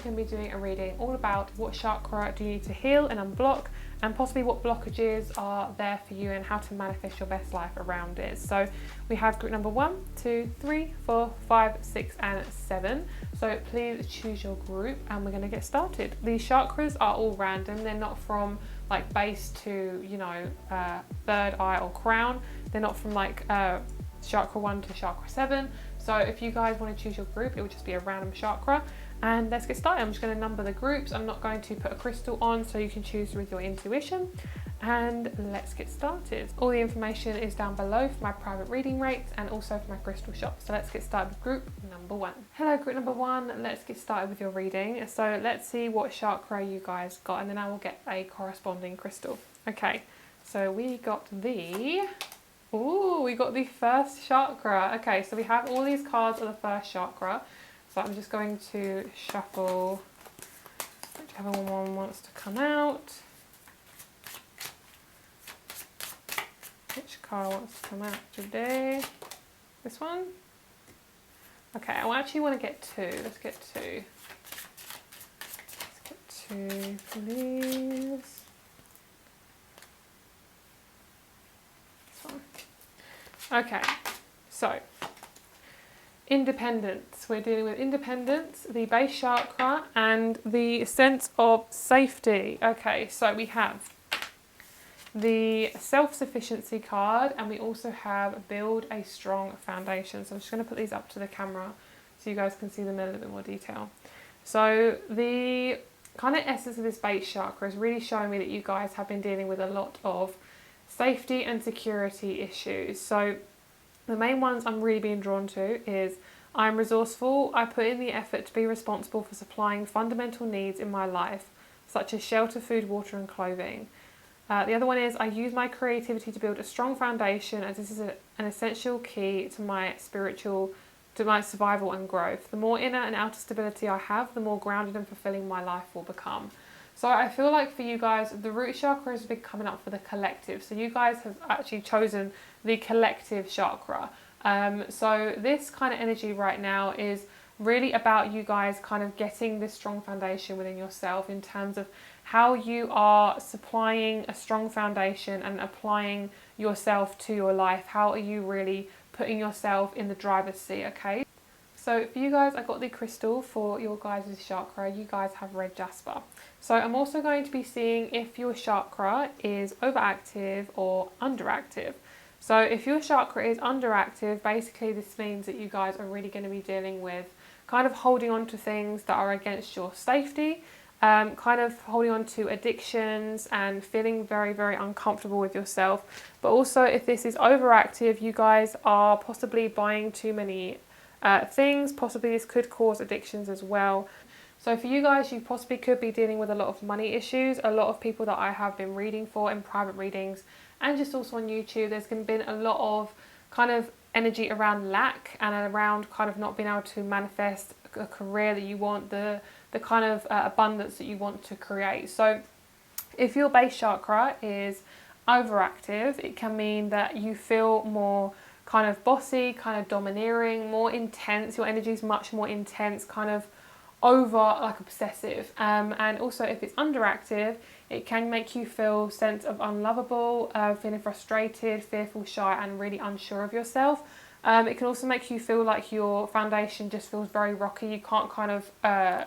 going to be doing a reading all about what chakra do you need to heal and unblock, and possibly what blockages are there for you and how to manifest your best life around it. So we have group number 1, 2, 3, 4, 5, 6 and 7. So please choose your group and we're going to get started. These chakras are all random. They're not from like base to, you know, third eye or crown. They're not from like chakra 1 to chakra 7. So if you guys want to choose your group, it will just be a random chakra. And let's get started. I'm just going to number the groups. I'm not going to put a crystal on, so you can choose with your intuition. And let's get started. All the information is down below for my private reading rates and also for my crystal shop. So let's get started with group number 1. Hello group number 1, let's get started with your reading. So let's see what chakra you guys got, and then I will get a corresponding crystal. Okay, so we got the first chakra. Okay, so we have all these cards of the first chakra. So I'm just going to shuffle whichever one wants to come out. Which card wants to come out today? This one? Okay, I actually want to get 2. Let's get 2. Let's get 2, please. This one. Okay, so independence. We're dealing with independence, the base chakra, and the sense of safety. Okay, so we have the self-sufficiency card, and we also have build a strong foundation. So I'm just going to put these up to the camera so you guys can see them in a little bit more detail. So the kind of essence of this base chakra is really showing me that you guys have been dealing with a lot of safety and security issues. So the main ones I'm really being drawn to is I'm resourceful. I put in the effort to be responsible for supplying fundamental needs in my life, such as shelter, food, water and clothing. The other one is I use my creativity to build a strong foundation, as this is an essential key to my survival and growth. The more inner and outer stability I have, the more grounded and fulfilling my life will become. So I feel like for you guys, the root chakra has been coming up for the collective. So you guys have actually chosen the collective chakra. So this kind of energy right now is really about you guys kind of getting this strong foundation within yourself in terms of how you are supplying a strong foundation and applying yourself to your life. How are you really putting yourself in the driver's seat, okay? So for you guys, I got the crystal for your guys' chakra. You guys have red jasper. So I'm also going to be seeing if your chakra is overactive or underactive. So if your chakra is underactive, basically this means that you guys are really going to be dealing with kind of holding on to things that are against your safety, kind of holding on to addictions and feeling very, very uncomfortable with yourself. But also if this is overactive, you guys are possibly buying too many things. Possibly this could cause addictions as well. So for you guys, you possibly could be dealing with a lot of money issues. A lot of people that I have been reading for in private readings and just also on YouTube, there's been a lot of kind of energy around lack and around kind of not being able to manifest a career that you want, the kind of abundance that you want to create. So if your base chakra is overactive, it can mean that you feel more kind of bossy, kind of domineering, more intense. Your energy is much more intense, kind of over like obsessive. And also if it's underactive, it can make you feel sense of unlovable, feeling frustrated, fearful, shy and really unsure of yourself. It can also make you feel like your foundation just feels very rocky. You can't kind of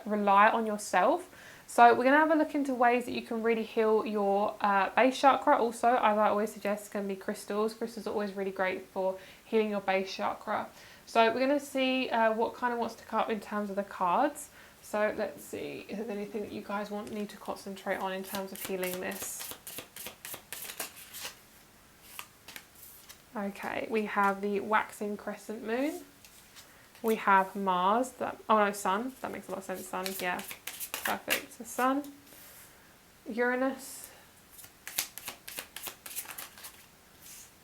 rely on yourself. So we're going to have a look into ways that you can really heal your base chakra. Also, as I always suggest, it's going to be crystals. Crystals are always really great for healing your base chakra. So we're going to see what kind of wants to come up in terms of the cards. So let's see if there's anything that you guys need to concentrate on in terms of healing this. Okay, we have the waxing crescent moon. We have Mars, Sun, that makes a lot of sense, Sun, yeah, perfect. The Sun, Uranus,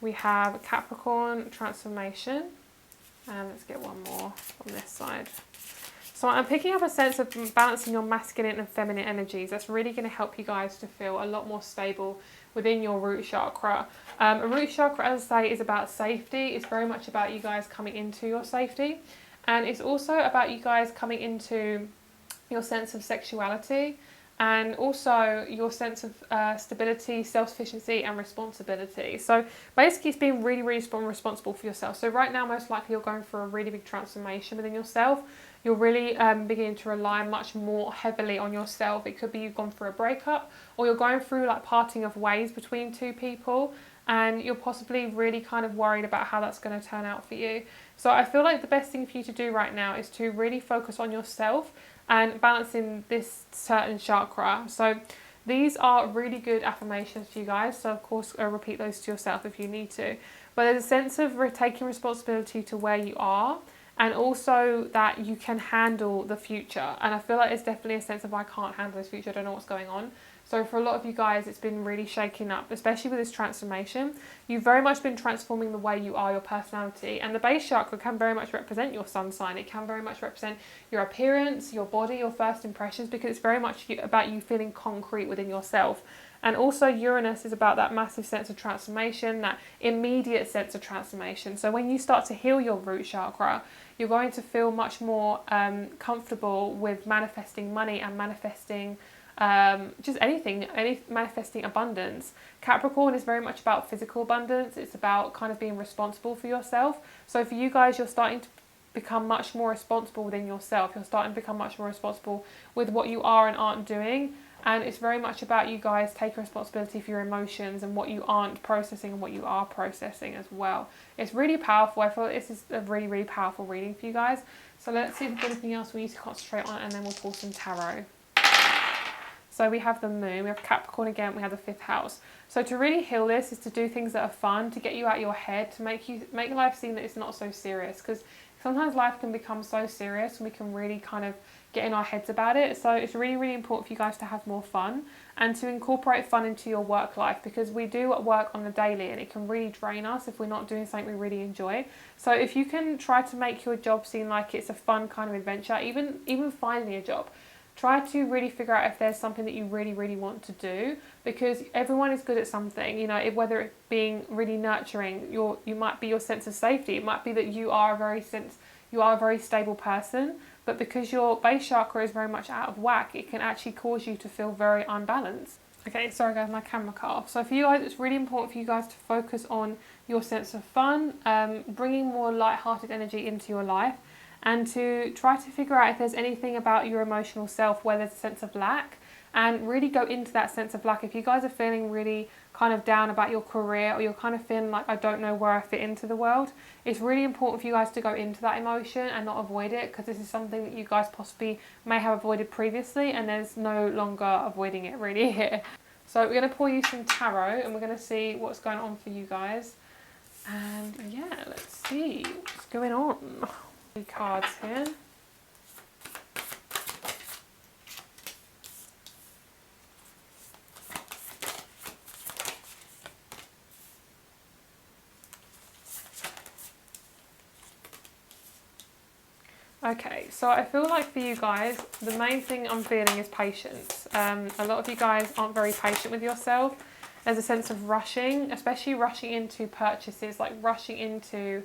we have Capricorn, transformation, and let's get one more on this side. So I'm picking up a sense of balancing your masculine and feminine energies. That's really going to help you guys to feel a lot more stable within your root chakra. A root chakra, as I say, is about safety. It's very much about you guys coming into your safety. And it's also about you guys coming into your sense of sexuality, and also your sense of stability, self-sufficiency and responsibility. So basically it's being really, really responsible for yourself. So right now, most likely you're going through a really big transformation within yourself. You're really beginning to rely much more heavily on yourself. It could be you've gone through a breakup, or you're going through like parting of ways between two people, and you're possibly really kind of worried about how that's going to turn out for you. So I feel like the best thing for you to do right now is to really focus on yourself and balancing this certain chakra. So these are really good affirmations for you guys. So of course, repeat those to yourself if you need to. But there's a sense of taking responsibility to where you are, and also that you can handle the future. And I feel like it's definitely a sense of I can't handle this future, I don't know what's going on. So for a lot of you guys, it's been really shaking up, especially with this transformation. You've very much been transforming the way you are, your personality. And the base chakra can very much represent your sun sign. It can very much represent your appearance, your body, your first impressions, because it's very much about you feeling concrete within yourself. And also Uranus is about that massive sense of transformation, that immediate sense of transformation. So when you start to heal your root chakra, you're going to feel much more comfortable with manifesting money and manifesting just manifesting abundance. Capricorn is very much about physical abundance. It's about kind of being responsible for yourself. So for you guys, you're starting to become much more responsible within yourself. You're starting to become much more responsible with what you are and aren't doing. And it's very much about you guys taking responsibility for your emotions and what you aren't processing and what you are processing as well. It's really powerful. I feel like this is a really, really powerful reading for you guys. So let's see if there's anything else we need to concentrate on, and then we'll pull some tarot. So we have the moon, we have Capricorn again, we have the 5th house. So to really heal this is to do things that are fun, to get you out of your head, to make life seem that it's not so serious. Because sometimes life can become so serious and we can really kind of get in our heads about it. So it's really, really important for you guys to have more fun and to incorporate fun into your work life, because we do work on the daily and it can really drain us if we're not doing something we really enjoy. So if you can try to make your job seem like it's a fun kind of adventure, even finding a job, try to really figure out if there's something that you really, really want to do, because everyone is good at something. You know, whether it being really nurturing, you might be your sense of safety. It might be that you are a very stable person, but because your base chakra is very much out of whack, it can actually cause you to feel very unbalanced. Okay, sorry guys, my camera cut off. So for you guys, it's really important for you guys to focus on your sense of fun, bringing more light-hearted energy into your life, and to try to figure out if there's anything about your emotional self where there's a sense of lack, and really go into that sense of lack. If you guys are feeling really kind of down about your career, or you're kind of feeling like, I don't know where I fit into the world, it's really important for you guys to go into that emotion and not avoid it, because this is something that you guys possibly may have avoided previously, and there's no longer avoiding it really here. So we're going to pour you some tarot and we're going to see what's going on for you guys. And yeah, let's see what's going on. Cards here. Okay, so I feel like for you guys, the main thing I'm feeling is patience. A lot of you guys aren't very patient with yourself. There's a sense of rushing, especially rushing into purchases, like rushing into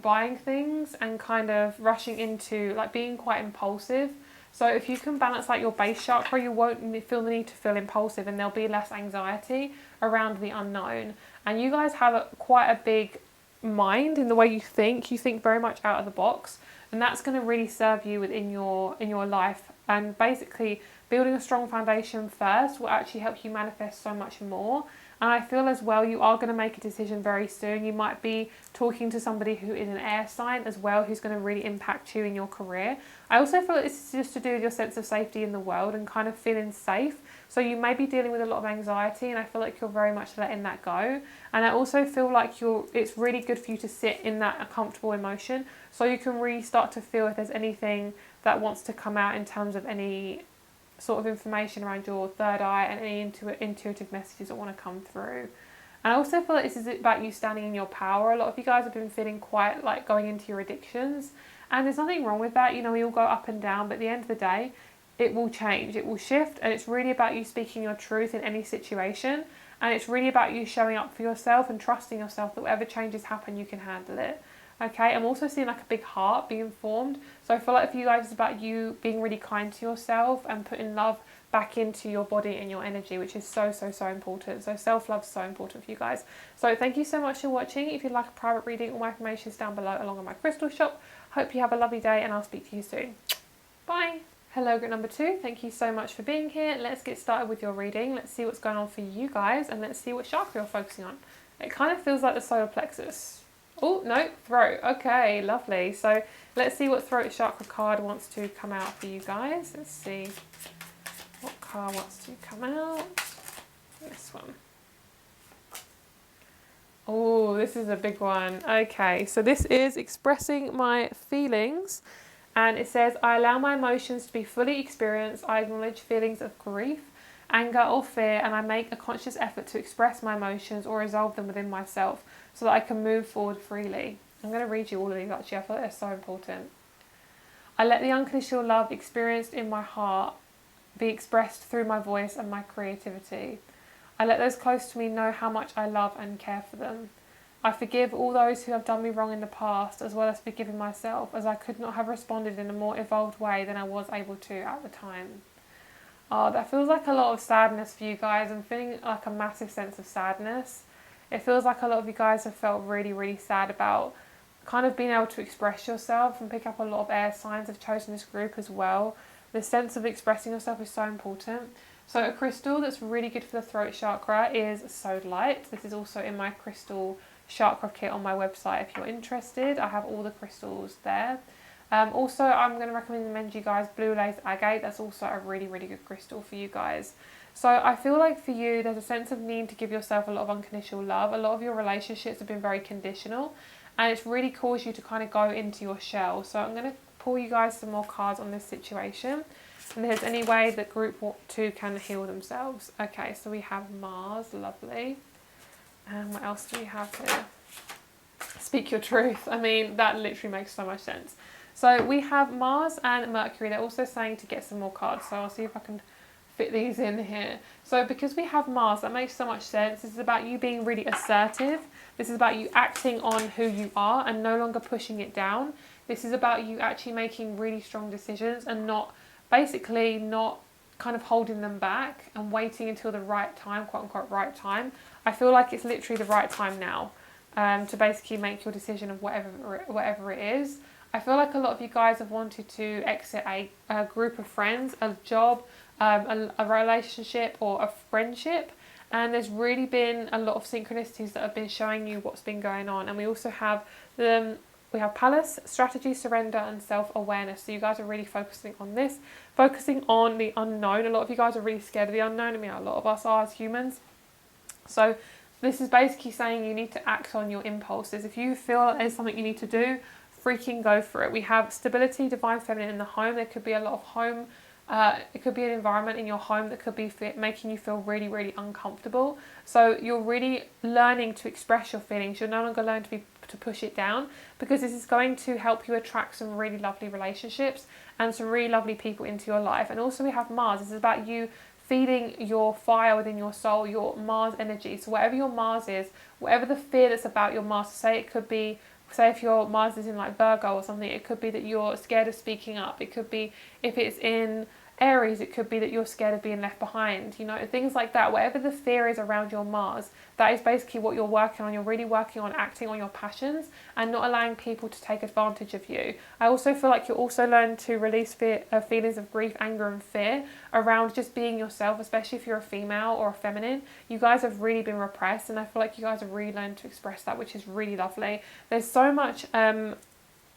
buying things, and kind of rushing into like being quite impulsive. So if you can balance like your base chakra, you won't feel the need to feel impulsive, and there'll be less anxiety around the unknown. And you guys have quite a big mind in the way you think very much out of the box, and that's going to really serve you in your life. And basically building a strong foundation first will actually help you manifest so much more. And I feel as well, you are going to make a decision very soon. You might be talking to somebody who is an air sign as well, who's going to really impact you in your career. I also feel like this is just to do with your sense of safety in the world and kind of feeling safe. So you may be dealing with a lot of anxiety, and I feel like you're very much letting that go. And I also feel like it's really good for you to sit in that comfortable emotion, so you can really start to feel if there's anything that wants to come out in terms of any sort of information around your third eye and any intuitive messages that want to come through. And I also feel like this is about you standing in your power. A lot of you guys have been feeling quite like going into your addictions, and there's nothing wrong with that. You know, we all go up and down, but at the end of the day, it will change, it will shift, and it's really about you speaking your truth in any situation, and it's really about you showing up for yourself and trusting yourself that whatever changes happen, you can handle it. Okay, I'm also seeing like a big heart being formed. So I feel like for you guys, it's about you being really kind to yourself and putting love back into your body and your energy, which is so important. So self-love is so important for you guys. So thank you so much for watching. If you'd like a private reading, all my information is down below along with my crystal shop. Hope you have a lovely day, and I'll speak to you soon. Bye. Hello, group number 2. Thank you so much for being here. Let's get started with your reading. Let's see what's going on for you guys, and let's see what chakra you're focusing on. It kind of feels like the solar plexus. Oh, no, throat. Okay, lovely. So let's see what throat chakra card wants to come out for you guys. Let's see what card wants to come out. This one. Oh, this is a big one. Okay, so this is expressing my feelings. And it says, I allow my emotions to be fully experienced. I acknowledge feelings of grief, anger or fear, and I make a conscious effort to express my emotions or resolve them within myself so that I can move forward freely. I'm going to read you all of these actually. I feel like they're so important. I let the unconditional love experienced in my heart be expressed through my voice and my creativity. I let those close to me know how much I love and care for them. I forgive all those who have done me wrong in the past, as well as forgiving myself, as I could not have responded in a more evolved way than I was able to at the time. Oh, that feels like a lot of sadness for you guys. I'm feeling like a massive sense of sadness. It feels like a lot of you guys have felt really sad about kind of being able to express yourself, and pick up a lot of air signs have chosen this group as well. The sense of expressing yourself is so important. So a crystal that's really good for the throat chakra is sodalite. This is also in my crystal chakra kit on my website if you're interested. I have all the crystals there. Also, I'm going to recommend you guys blue lace agate. That's also a really good crystal for you guys. So I feel like for you, there's a sense of need to give yourself a lot of unconditional love. A lot of your relationships have been very conditional, and it's really caused you to kind of go into your shell. So I'm going to pull you guys some more cards on this situation, and if there's any way that group 2 can heal themselves. Okay, so we have Mars, lovely. And what else do we have here? Speak your truth. I mean, that literally makes so much sense. So we have Mars and Mercury. They're also saying to get some more cards. So I'll see if I can fit these in here. So because we have Mars, that makes so much sense. This is about you being really assertive. This is about you acting on who you are and no longer pushing it down. This is about you actually making really strong decisions and not kind of holding them back and waiting until the right time, quote unquote right time. I feel like it's literally the right time now to basically make your decision of whatever it is. I feel like a lot of you guys have wanted to exit a group of friends, a job, a relationship or a friendship, and there's really been a lot of synchronicities that have been showing you what's been going on. And we also have Palace, strategy, surrender and self-awareness. So you guys are really focusing on this, focusing on the unknown. A lot of you guys are really scared of the unknown. I mean, a lot of us are as humans. So this is basically saying you need to act on your impulses. If you feel there's something you need to do, freaking go for it. We have stability, divine feminine in the home. There could be a lot of home. It could be an environment in your home that could be making you feel really uncomfortable. So you're really learning to express your feelings. You're no longer learning to push it down, because this is going to help you attract some really lovely relationships and some really lovely people into your life. And also we have Mars. This is about you feeding your fire within your soul, your Mars energy. So whatever your Mars is, whatever the fear that's about your Mars, say if your Mars is in like Virgo or something, it could be that you're scared of speaking up. It could be, if it's in Aries, it could be that you're scared of being left behind, you know, things like that. Whatever the fear is around your Mars, that is basically what you're working on. You're really working on acting on your passions and not allowing people to take advantage of you. I also feel like you're also learning to release feelings of grief, anger and fear around just being yourself, especially if you're a female or a feminine. You guys have really been repressed, and I feel like you guys have really learned to express that, which is really lovely. There's so much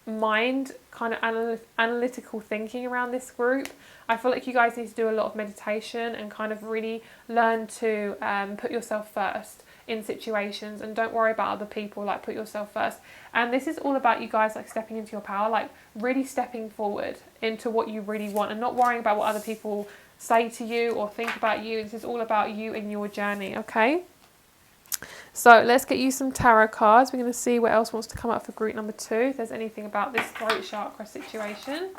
mind kind of analytical thinking around this group. I feel like you guys need to do a lot of meditation and kind of really learn to put yourself first in situations, and don't worry about other people, like put yourself first. And this is all about you guys like stepping into your power, like really stepping forward into what you really want and not worrying about what other people say to you or think about you. This is all about you and your journey, okay? So let's get you some tarot cards. We're going to see what else wants to come up for group number 2. If there's anything about this throat chakra situation.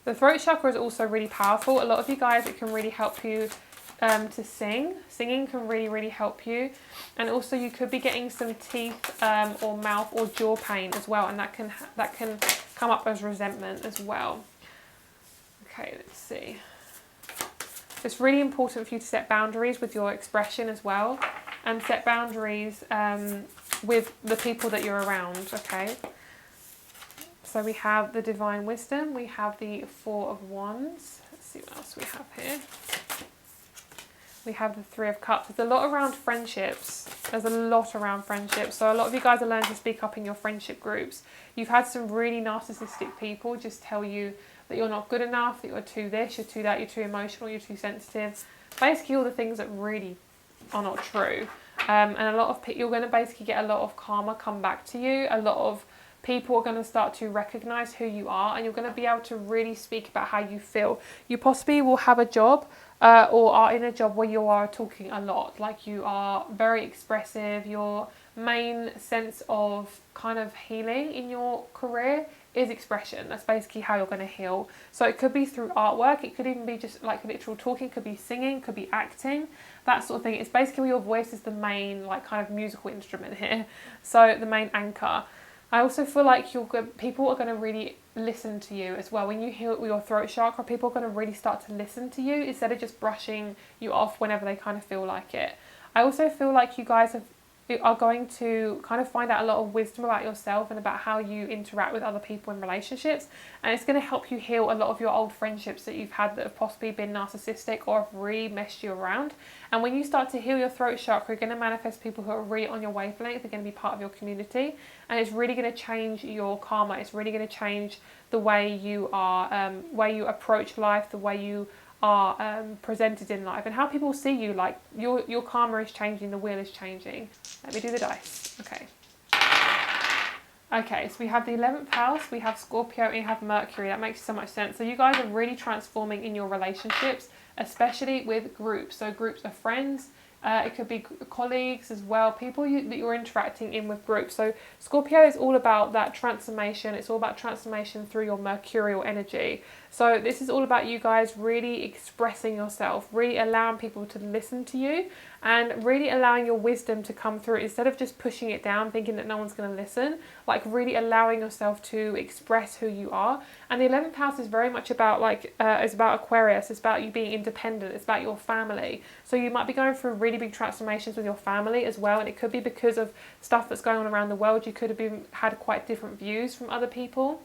The throat chakra is also really powerful. A lot of you guys, it can really help you to sing. Singing can really help you. And also you could be getting some teeth or mouth or jaw pain as well, and that can come up as resentment as well. Okay, let's see. It's really important for you to set boundaries with your expression as well, and set boundaries with the people that you're around, okay? So we have the Divine Wisdom, we have the Four of Wands. Let's see what else we have here. We have the Three of Cups. There's a lot around friendships. There's a lot around friendships. So a lot of you guys are learning to speak up in your friendship groups. You've had some really narcissistic people just tell you that you're not good enough, that you're too this, you're too that, you're too emotional, you're too sensitive. Basically all the things that really are not true. And a lot of you're going to basically get a lot of karma come back to you. A lot of people are going to start to recognize who you are, and you're going to be able to really speak about how you feel. You possibly will have a job or are in a job where you are talking a lot, like you are very expressive. Your main sense of kind of healing in your career is expression. That's basically how you're going to heal. So it could be through artwork, it could even be just like literal talking, could be singing, could be acting, that sort of thing. It's basically your voice is the main like kind of musical instrument here, so the main anchor. I also feel like people are going to really listen to you as well. When you heal your throat chakra, people are going to really start to listen to you instead of just brushing you off whenever they kind of feel like it. I also feel like you guys are going to kind of find out a lot of wisdom about yourself and about how you interact with other people in relationships, and it's going to help you heal a lot of your old friendships that you've had that have possibly been narcissistic or have really messed you around. And when you start to heal your throat chakra, you're going to manifest people who are really on your wavelength. They're going to be part of your community, and it's really going to change your karma. It's really going to change the way you are, way you approach life, the way you are presented in life, and how people see you. Like your karma is changing, the wheel is changing. Let me do the dice. Okay, so we have the 11th house, we have Scorpio, and you have Mercury. That makes so much sense. So you guys are really transforming in your relationships, especially with groups. So groups of friends, it could be colleagues as well, people that you're interacting in with groups. So Scorpio is all about that transformation. It's all about transformation through your mercurial energy. So this is all about you guys really expressing yourself, really allowing people to listen to you, and really allowing your wisdom to come through instead of just pushing it down, thinking that no one's going to listen. Like really allowing yourself to express who you are. And the 11th house is very much about it's about Aquarius. It's about you being independent. It's about your family. So you might be going through really big transformations with your family as well, and it could be because of stuff that's going on around the world. You could have had quite different views from other people,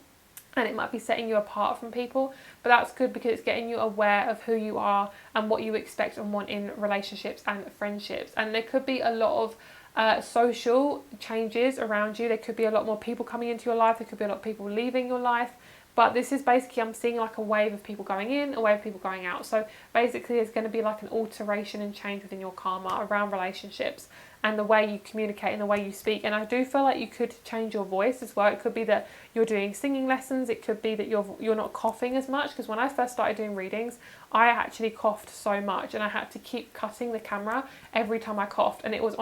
and it might be setting you apart from people, but that's good because it's getting you aware of who you are and what you expect and want in relationships and friendships. And there could be a lot of social changes around you. There could be a lot more people coming into your life. There could be a lot of people leaving your life. But this is basically, I'm seeing like a wave of people going in, a wave of people going out. So basically there's going to be like an alteration and change within your karma around relationships and the way you communicate and the way you speak. And I do feel like you could change your voice as well. It could be that you're doing singing lessons. It could be that you're not coughing as much, because when I first started doing readings, I actually coughed so much and I had to keep cutting the camera every time I coughed, and it was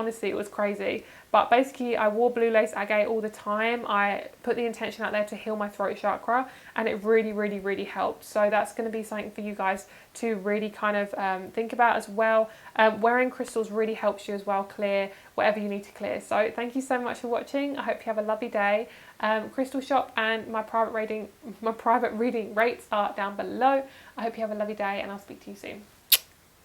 crazy. But basically I wore blue lace agate all the time. I put the intention out there to heal my throat chakra, and it really helped. So that's going to be something for you guys to really kind of think about as well. Wearing crystals really helps you as well clear whatever you need to clear. So thank you so much for watching. I hope you have a lovely day. Crystal shop and my private reading rates are down below. I hope you have a lovely day, and I'll speak to you soon.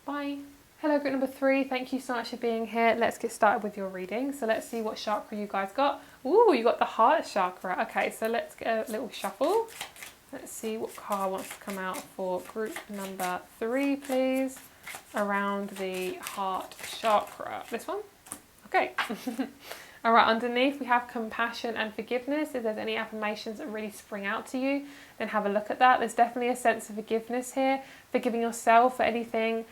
Bye. Hello group number 3, thank you so much for being here. Let's get started with your reading. So let's see what chakra you guys got. Ooh, you got the heart chakra. Okay, so let's get a little shuffle. Let's see what card wants to come out for group number 3, please, around the heart chakra. This one? Okay. All right, underneath we have compassion and forgiveness. If there's any affirmations that really spring out to you, then have a look at that. There's definitely a sense of forgiveness here, forgiving yourself for anything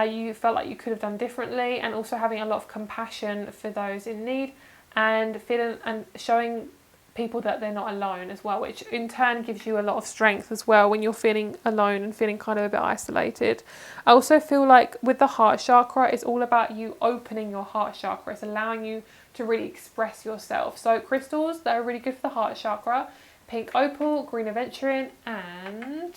you felt like you could have done differently, and also having a lot of compassion for those in need, and feeling and showing people that they're not alone as well, which in turn gives you a lot of strength as well when you're feeling alone and feeling kind of a bit isolated. I also feel like with the heart chakra, it's all about you opening your heart chakra. It's allowing you to really express yourself. So crystals that are really good for the heart chakra: pink opal, green aventurine, and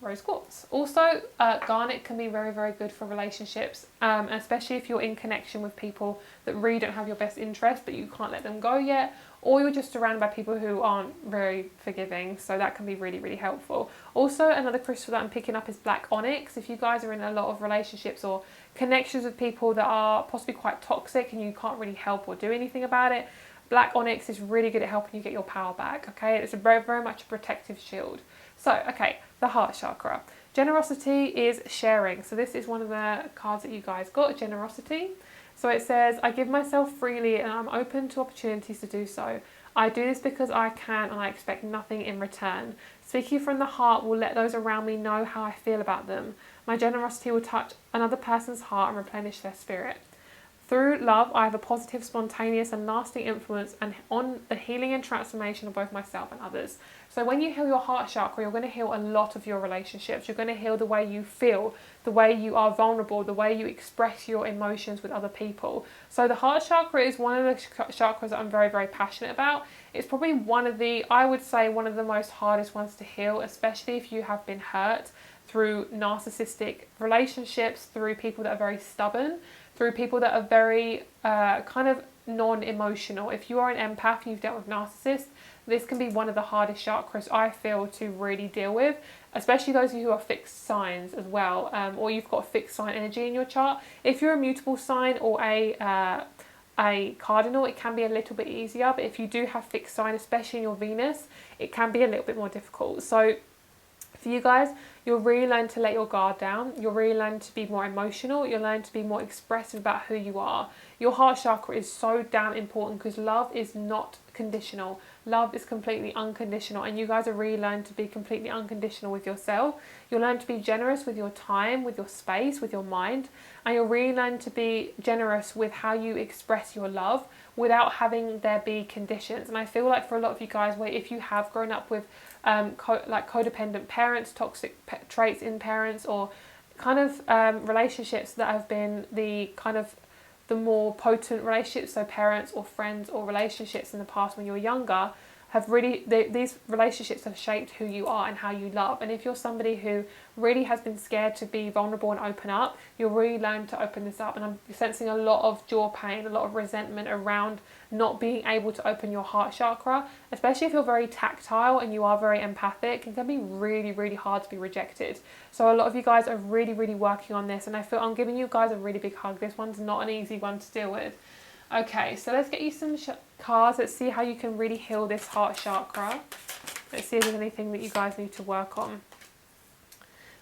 rose quartz. Also, garnet can be very, very good for relationships, especially if you're in connection with people that really don't have your best interest, but you can't let them go yet, or you're just surrounded by people who aren't very forgiving, so that can be really, really helpful. Also, another crystal that I'm picking up is black onyx. If you guys are in a lot of relationships or connections with people that are possibly quite toxic and you can't really help or do anything about it, black onyx is really good at helping you get your power back, okay? It's very, very much a protective shield. So, okay, the heart chakra. Generosity is sharing. So this is one of the cards that you guys got, generosity. So it says, I give myself freely and I'm open to opportunities to do so. I do this because I can and I expect nothing in return. Speaking from the heart will let those around me know how I feel about them. My generosity will touch another person's heart and replenish their spirit. Through love, I have a positive, spontaneous and lasting influence on the healing and transformation of both myself and others. So when you heal your heart chakra, you're going to heal a lot of your relationships. You're going to heal the way you feel, the way you are vulnerable, the way you express your emotions with other people. So the heart chakra is one of the chakras that I'm very, very passionate about. It's probably I would say one of the most hardest ones to heal, especially if you have been hurt through narcissistic relationships, through people that are very stubborn, through people that are very kind of non-emotional. If you are an empath and you've dealt with narcissists, this can be one of the hardest chakras, I feel, to really deal with, especially those of you who are fixed signs as well, or you've got a fixed sign energy in your chart. If you're a mutable sign or a cardinal, it can be a little bit easier, but if you do have fixed sign, especially in your Venus, it can be a little bit more difficult. So for you guys, you'll really learn to let your guard down. You'll really learn to be more emotional. You'll learn to be more expressive about who you are. Your heart chakra is so damn important because love is not conditional. Love is completely unconditional, and you guys are really learn to be completely unconditional with yourself. You'll learn to be generous with your time, with your space, with your mind, and you'll really learn to be generous with how you express your love without having there be conditions. And I feel like for a lot of you guys, where if you have grown up with codependent parents, toxic traits in parents, or kind of relationships that have been the more potent relationships, so parents or friends or relationships in the past when you were younger, have really, these relationships have shaped who you are and how you love. And if you're somebody who really has been scared to be vulnerable and open up, you'll really learn to open this up. And I'm sensing a lot of jaw pain, a lot of resentment around not being able to open your heart chakra, especially if you're very tactile and you are very empathic. It can be really, really hard to be rejected. So a lot of you guys are really, really working on this, and I feel I'm giving you guys a really big hug. This one's not an easy one to deal with. Okay, so let's get you some cards. Let's see how you can really heal this heart chakra. Let's see if there's anything that you guys need to work on.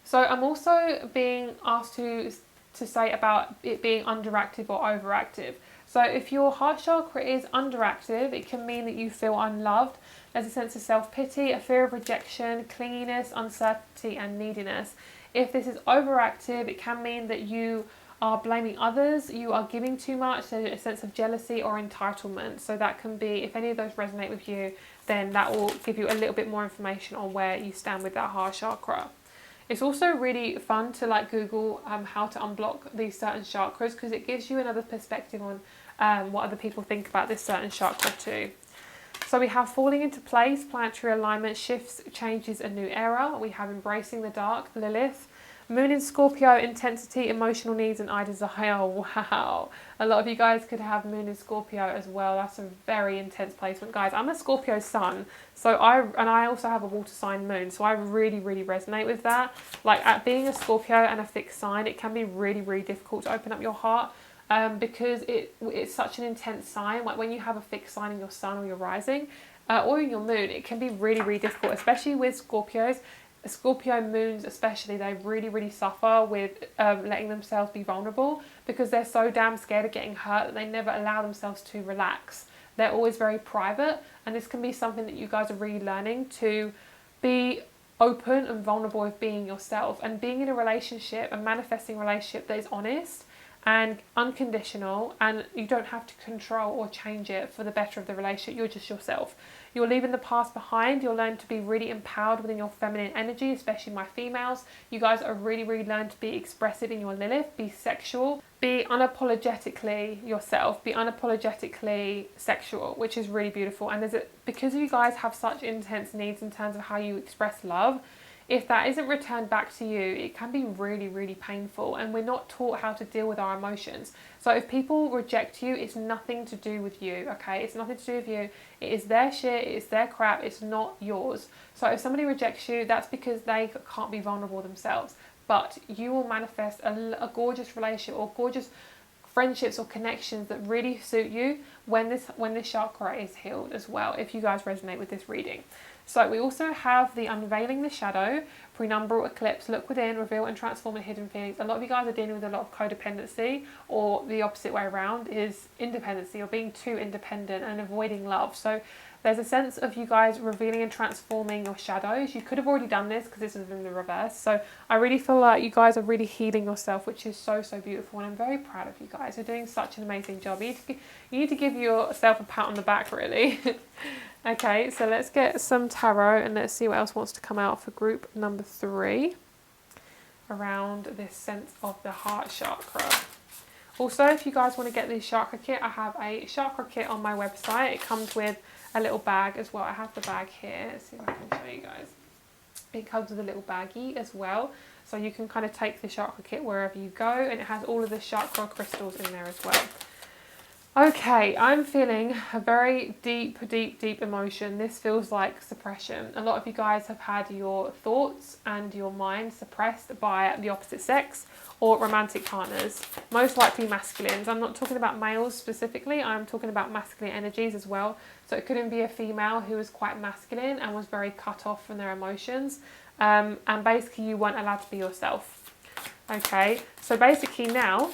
So I'm also being asked to say about it being underactive or overactive. So if your heart chakra is underactive, it can mean that you feel unloved. There's a sense of self-pity, a fear of rejection, clinginess, uncertainty, and neediness. If this is overactive, it can mean that you are blaming others, you are giving too much, there's a sense of jealousy or entitlement. So that can be, if any of those resonate with you, then that will give you a little bit more information on where you stand with that heart chakra. It's also really fun to Google how to unblock these certain chakras, because it gives you another perspective on what other people think about this certain chakra too. So we have falling into place, planetary alignment, shifts, changes, a new era. We have embracing the dark, Lilith. Moon in Scorpio, intensity, emotional needs, and I desire. Wow. A lot of you guys could have Moon in Scorpio as well. That's a very intense placement, guys. I'm a Scorpio sun, so I also have a water sign moon, so I really, really resonate with that. At being a Scorpio and a fixed sign, it can be really, really difficult to open up your heart because it's such an intense sign. Like when you have a fixed sign in your sun or your rising or in your moon, it can be really, really difficult, especially with Scorpios. Scorpio moons especially, they really, really suffer with letting themselves be vulnerable because they're so damn scared of getting hurt that they never allow themselves to relax. They're always very private, and this can be something that you guys are really learning to be open and vulnerable with being yourself and being in a relationship and manifesting a relationship that is honest and unconditional, and you don't have to control or change it for the better of the relationship. You're just yourself. You're leaving the past behind. You'll learn to be really empowered within your feminine energy, especially my females. You guys are really, really learn to be expressive in your Lilith, be sexual, be unapologetically yourself, be unapologetically sexual, which is really beautiful. And because you guys have such intense needs in terms of how you express love, if that isn't returned back to you, it can be really, really painful, and we're not taught how to deal with our emotions. So if people reject you, it's nothing to do with you, okay? It's nothing to do with you. It is their shit, it is their crap, it's not yours. So if somebody rejects you, that's because they can't be vulnerable themselves. But you will manifest a gorgeous relationship or gorgeous friendships or connections that really suit you when this chakra is healed as well, if you guys resonate with this reading. So we also have the unveiling the shadow, prenumbral eclipse, look within, reveal and transform the hidden feelings. A lot of you guys are dealing with a lot of codependency, or the opposite way around is independency, or being too independent and avoiding love. So there's a sense of you guys revealing and transforming your shadows. You could have already done this because this is in the reverse. So I really feel like you guys are really healing yourself, which is so, so beautiful. And I'm very proud of you guys. You're doing such an amazing job. You need to give yourself a pat on the back, really. Okay, so let's get some tarot and let's see what else wants to come out for group number 3 around this sense of the heart chakra. Also, if you guys want to get the chakra kit, I have a chakra kit on my website. It comes with a little bag as well. I have the bag here. Let's see if I can show you guys. It comes with a little baggie as well. So you can kind of take the chakra kit wherever you go, and it has all of the chakra crystals in there as well. Okay, I'm feeling a very deep emotion. This feels like suppression. A lot of you guys have had your thoughts and your mind suppressed by the opposite sex or romantic partners, most likely masculines. I'm not talking about males specifically, I'm talking about masculine energies as well. So it couldn't be a female who was quite masculine and was very cut off from their emotions. And basically you weren't allowed to be yourself. Okay, so basically now,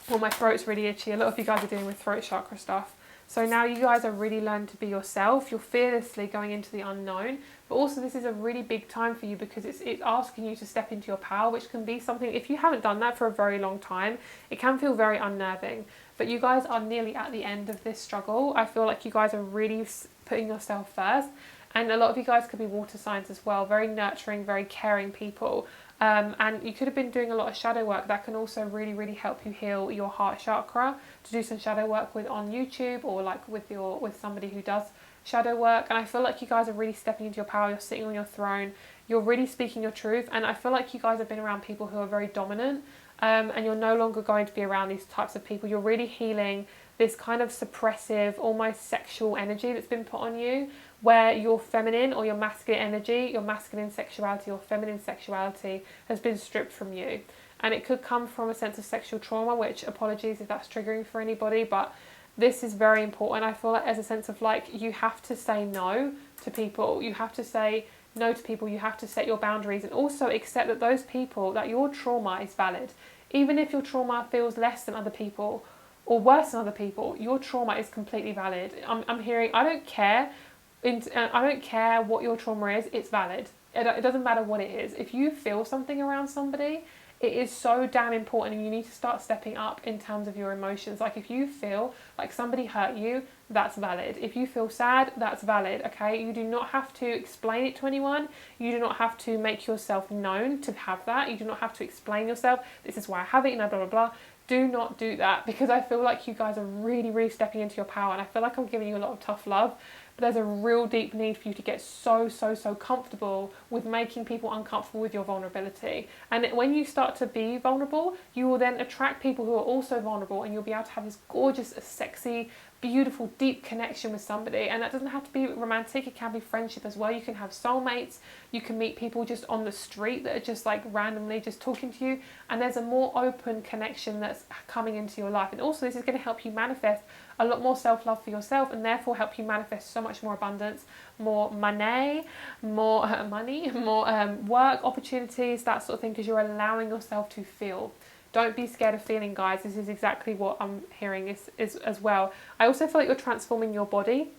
well, my throat's really itchy. A lot of you guys are dealing with throat chakra stuff. So now you guys are really learning to be yourself. You're fearlessly going into the unknown. But also this is a really big time for you because it's asking you to step into your power, which can be something, if you haven't done that for a very long time, it can feel very unnerving. But you guys are nearly at the end of this struggle. I feel like you guys are really putting yourself first. And a lot of you guys could be water signs as well. Very nurturing, very caring people. And you could have been doing a lot of shadow work that can also really help you heal your heart chakra. To do some shadow work with on YouTube, or like with somebody who does shadow work. And I feel like you guys are really stepping into your power. You're sitting on your throne, you're really speaking your truth. And I feel like you guys have been around people who are very dominant, and you're no longer going to be around these types of people. You're really healing this kind of suppressive, almost sexual energy that's been put on you, where your feminine or your masculine energy, your masculine sexuality or feminine sexuality has been stripped from you. And it could come from a sense of sexual trauma, which, apologies if that's triggering for anybody, but this is very important. I feel like as a sense of like, you have to say no to people. You have to say no to people. You have to set your boundaries, and also accept that those people, that your trauma is valid. Even if your trauma feels less than other people or worse than other people, your trauma is completely valid. I'm hearing, I don't care what your trauma is, it's valid. It doesn't matter what it is. If you feel something around somebody, it is so damn important, and you need to start stepping up in terms of your emotions. Like if you feel like somebody hurt you, that's valid. If you feel sad, that's valid, okay? You do not have to explain it to anyone. You do not have to make yourself known to have that. You do not have to explain yourself. This is why I have it, blah, blah, blah. Do not do that, because I feel like you guys are really stepping into your power, and I feel like I'm giving you a lot of tough love. But there's a real deep need for you to get so comfortable with making people uncomfortable with your vulnerability. And when you start to be vulnerable, you will then attract people who are also vulnerable, and you'll be able to have this gorgeous, sexy, beautiful, deep connection with somebody. And that doesn't have to be romantic, it can be friendship as well. You can have soulmates, you can meet people just on the street that are just like randomly just talking to you, and there's a more open connection that's coming into your life. And also this is going to help you manifest a lot more self-love for yourself, and therefore help you manifest so much more abundance, more money, more work opportunities, that sort of thing, because you're allowing yourself to feel. Don't be scared of feeling, guys. This is exactly what I'm hearing is as well. I also feel like you're transforming your body,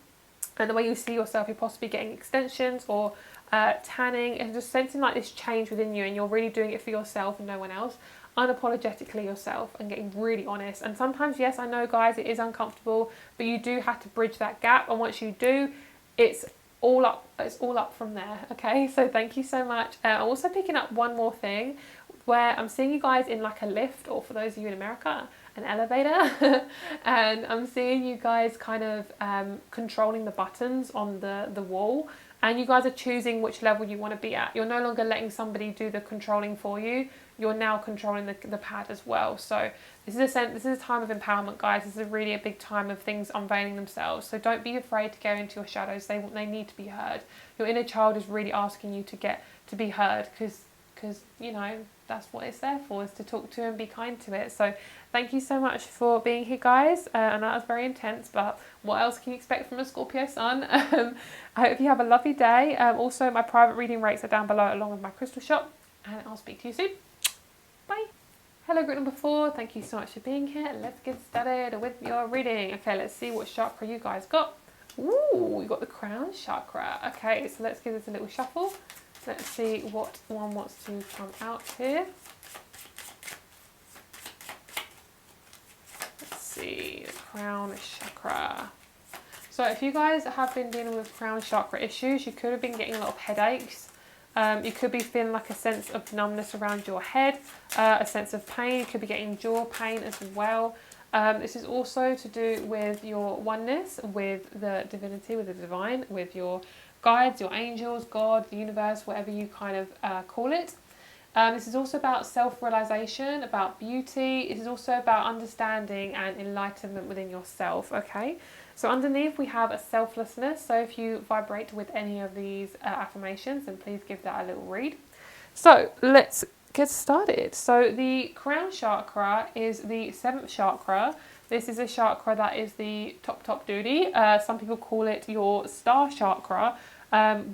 and the way you see yourself, you're possibly getting extensions or tanning, and just sensing like this change within you, and you're really doing it for yourself and no one else. Unapologetically yourself, and getting really honest. And sometimes, yes, I know, guys, it is uncomfortable, but you do have to bridge that gap, and once you do, it's all up from there. Okay, so thank you so much. I'm also picking up one more thing, where I'm seeing you guys in like a lift, or for those of you in America, an elevator. And I'm seeing you guys kind of controlling the buttons on the wall. and you guys are choosing which level you want to be at. You're no longer letting somebody do the controlling for you. You're now controlling the pad as well. So this is a time of empowerment, guys. This is really a big time of things unveiling themselves. So don't be afraid to go into your shadows. They need to be heard. Your inner child is really asking you to be heard, because you know, that's what it's there for, is to talk to and be kind to it. So thank you so much for being here, guys. I know that was very intense, but what else can you expect from a Scorpio sun? I hope you have a lovely day. Also, my private reading rates are down below, along with my crystal shop, and I'll speak to you soon. Bye. Hello, group number 4. Thank you so much for being here. Let's get started with your reading. Okay, let's see what chakra you guys got. Ooh, we got the crown chakra. Okay, so let's give this a little shuffle. Let's see what one wants to come out here. Let's see, the crown chakra. So if you guys have been dealing with crown chakra issues, you could have been getting a lot of headaches. You could be feeling like a sense of numbness around your head, a sense of pain. You could be getting jaw pain as well. This is also to do with your oneness with the divinity, with the divine, with your guides, your angels, God, the universe, whatever you kind of call it. This is also about self-realization, about beauty. This is also about understanding and enlightenment within yourself, okay? So underneath we have a selflessness. So if you vibrate with any of these affirmations, then please give that a little read. So let's get started. So the crown chakra is the 7th chakra. This is a chakra that is the top duty. Some people call it your star chakra,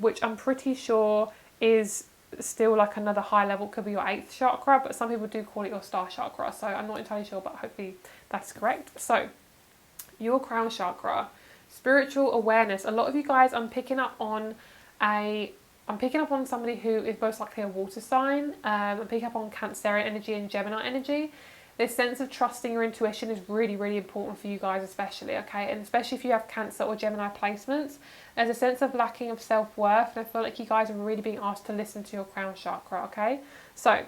which I'm pretty sure is still like another high level, could be your 8th chakra, but some people do call it your star chakra. So I'm not entirely sure, but hopefully that's correct. So your crown chakra, spiritual awareness. A lot of you guys, I'm picking up on somebody who is most likely a water sign. I'm picking up on Cancerian energy and Gemini energy. This sense of trusting your intuition is really, really important for you guys, especially, okay? And especially if you have Cancer or Gemini placements, there's a sense of lacking of self-worth, and I feel like you guys are really being asked to listen to your crown chakra, okay? So,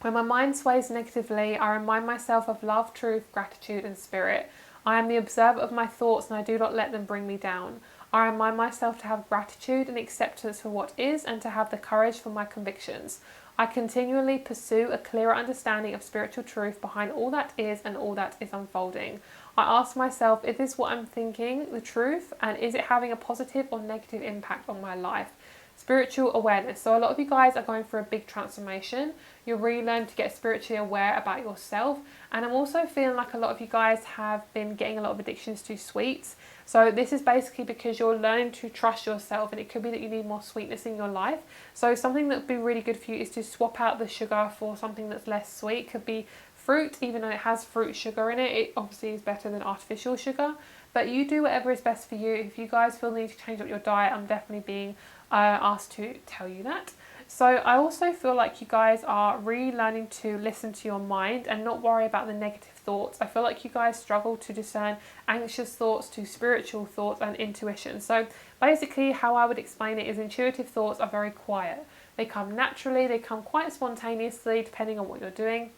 when my mind sways negatively, I remind myself of love, truth, gratitude, and spirit. I am the observer of my thoughts, and I do not let them bring me down. I remind myself to have gratitude and acceptance for what is, and to have the courage for my convictions. I continually pursue a clearer understanding of spiritual truth behind all that is and all that is unfolding. I ask myself, is this what I'm thinking, the truth, and is it having a positive or negative impact on my life? Spiritual awareness. So a lot of you guys are going through a big transformation. You're really learning to get spiritually aware about yourself. And I'm also feeling like a lot of you guys have been getting a lot of addictions to sweets. So this is basically because you're learning to trust yourself, and it could be that you need more sweetness in your life. So something that would be really good for you is to swap out the sugar for something that's less sweet. It could be fruit, even though it has fruit sugar in it. It obviously is better than artificial sugar. But you do whatever is best for you. If you guys feel the need to change up your diet, I'm definitely being asked to tell you that. So I also feel like you guys are really learning to listen to your mind and not worry about the negative thoughts. I feel like you guys struggle to discern anxious thoughts to spiritual thoughts and intuition. So basically how I would explain it is intuitive thoughts are very quiet. They come naturally, they come quite spontaneously depending on what you're doing.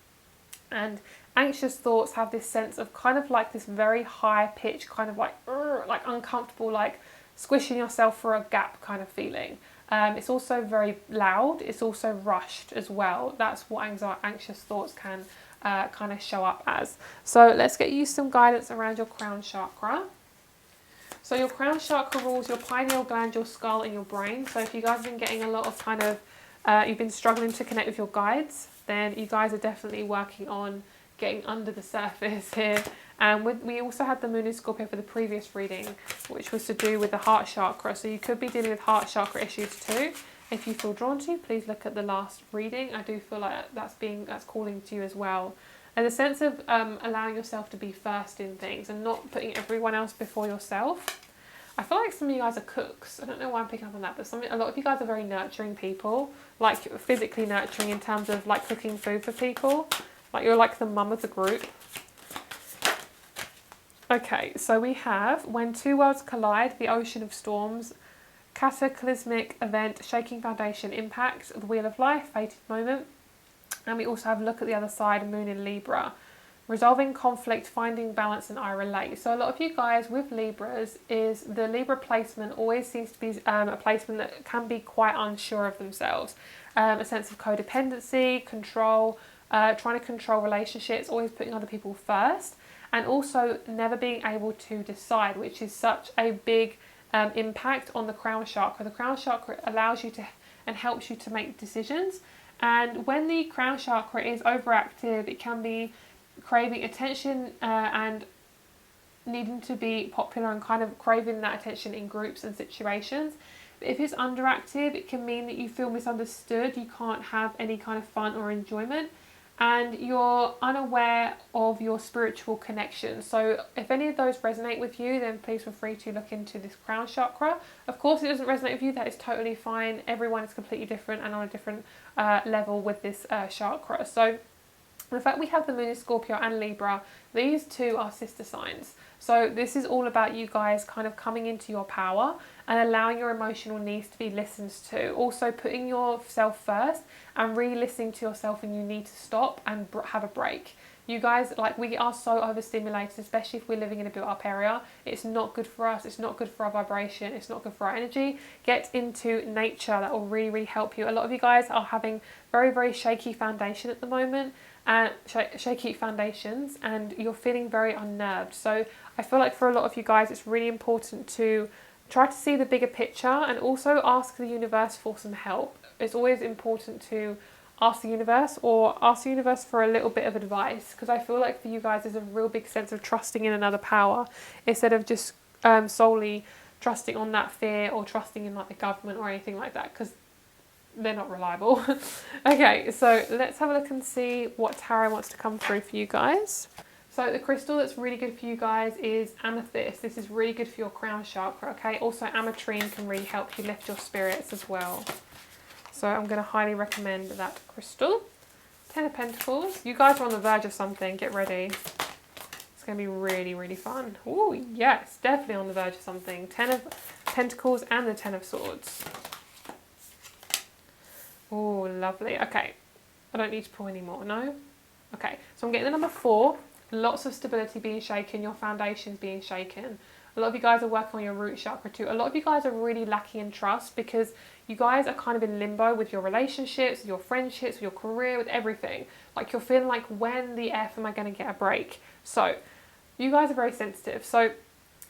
And anxious thoughts have this sense of kind of like this very high pitch, kind of like uncomfortable, like squishing yourself for a gap kind of feeling. It's also very loud. It's also rushed as well. That's what anxious thoughts can kind of show up as. So let's get you some guidance around your crown chakra. So your crown chakra rules your pineal gland, your skull, and your brain. So if you guys have been getting a lot of kind of, you've been struggling to connect with your guides, then you guys are definitely working on getting under the surface here. And we also had the moon in Scorpio for the previous reading, which was to do with the heart chakra. So you could be dealing with heart chakra issues too. If you feel drawn to, please look at the last reading. I do feel like that's calling to you as well. And the sense of allowing yourself to be first in things and not putting everyone else before yourself. I feel like some of you guys are cooks. I don't know why I'm picking up on that, but a lot of you guys are very nurturing people, like physically nurturing in terms of like cooking food for people. Like you're like the mum of the group. Okay, so we have when two worlds collide, the ocean of storms, cataclysmic event, shaking foundation, impact, the wheel of life, fated moment. And we also have look at the other side, moon in Libra. resolving conflict, finding balance, and I relate. So a lot of you guys with Libras, is the Libra placement always seems to be a placement that can be quite unsure of themselves. A sense of codependency, control, trying to control relationships, always putting other people first, and also never being able to decide, which is such a big impact on the crown chakra. The crown chakra allows you to and helps you to make decisions, and when the crown chakra is overactive, it can be craving attention and needing to be popular and kind of craving that attention in groups and situations. But if it's underactive, it can mean that you feel misunderstood, you can't have any kind of fun or enjoyment, and you're unaware of your spiritual connection. So if any of those resonate with you, then please feel free to look into this crown chakra. Of course, it doesn't resonate with you, that is totally fine. Everyone is completely different and on a different level with this chakra. So the fact we have the moon in Scorpio and Libra, these two are sister signs. So this is all about you guys kind of coming into your power and allowing your emotional needs to be listened to. Also putting yourself first and really listening to yourself when you need to stop and have a break. You guys, like, we are so overstimulated, especially if we're living in a built up area. It's not good for us. It's not good for our vibration. It's not good for our energy. Get into nature. That will really, really help you. A lot of you guys are having very, very shaky foundation at the moment, and shaky foundations, and you're feeling very unnerved. So I feel like for a lot of you guys, it's really important to try to see the bigger picture and also ask the universe for some help. It's always important to ask the universe for a little bit of advice, because I feel like for you guys there's a real big sense of trusting in another power instead of just solely trusting on that fear or trusting in like the government or anything like that, because they're not reliable. Okay, so let's have a look and see what tarot wants to come through for you guys. So the crystal that's really good for you guys is amethyst. This is really good for your crown chakra, okay? Also ametrine can really help you lift your spirits as well. So I'm going to highly recommend that crystal. 10 of Pentacles. You guys are on the verge of something. Get ready. It's going to be really, really fun. Oh, yes, definitely on the verge of something. 10 of Pentacles and the 10 of Swords. Oh, lovely. Okay, I don't need to pull any more, no? Okay, so I'm getting the number 4. Lots of stability being shaken, your foundations being shaken. A lot of you guys are working on your root chakra too. A lot of you guys are really lacking in trust because you guys are kind of in limbo with your relationships, your friendships, with your career, with everything. Like you're feeling like, when the F am I going to get a break? So you guys are very sensitive. So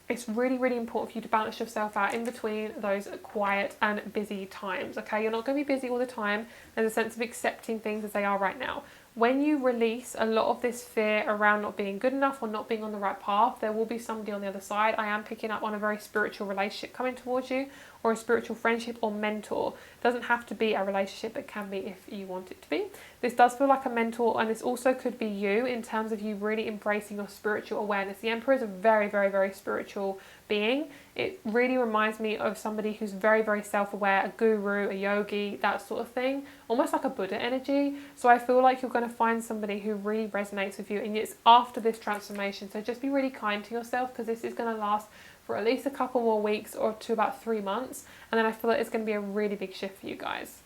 it's really, really important for you to balance yourself out in between those quiet and busy times, okay? You're not going to be busy all the time. There's a sense of accepting things as they are right now. When you release a lot of this fear around not being good enough or not being on the right path, there will be somebody on the other side. I am picking up on a very spiritual relationship coming towards you, or a spiritual friendship or mentor. It doesn't have to be a relationship, it can be if you want it to be. This does feel like a mentor, and this also could be you in terms of you really embracing your spiritual awareness. The Emperor is a very, very, very spiritual being. It really reminds me of somebody who's very, very self-aware, a guru, a yogi, that sort of thing, almost like a Buddha energy. So I feel like you're going to find somebody who really resonates with you, and it's after this transformation. So just be really kind to yourself, because this is going to last for at least a couple more weeks or to about 3 months, and then I feel like it's going to be a really big shift for you guys.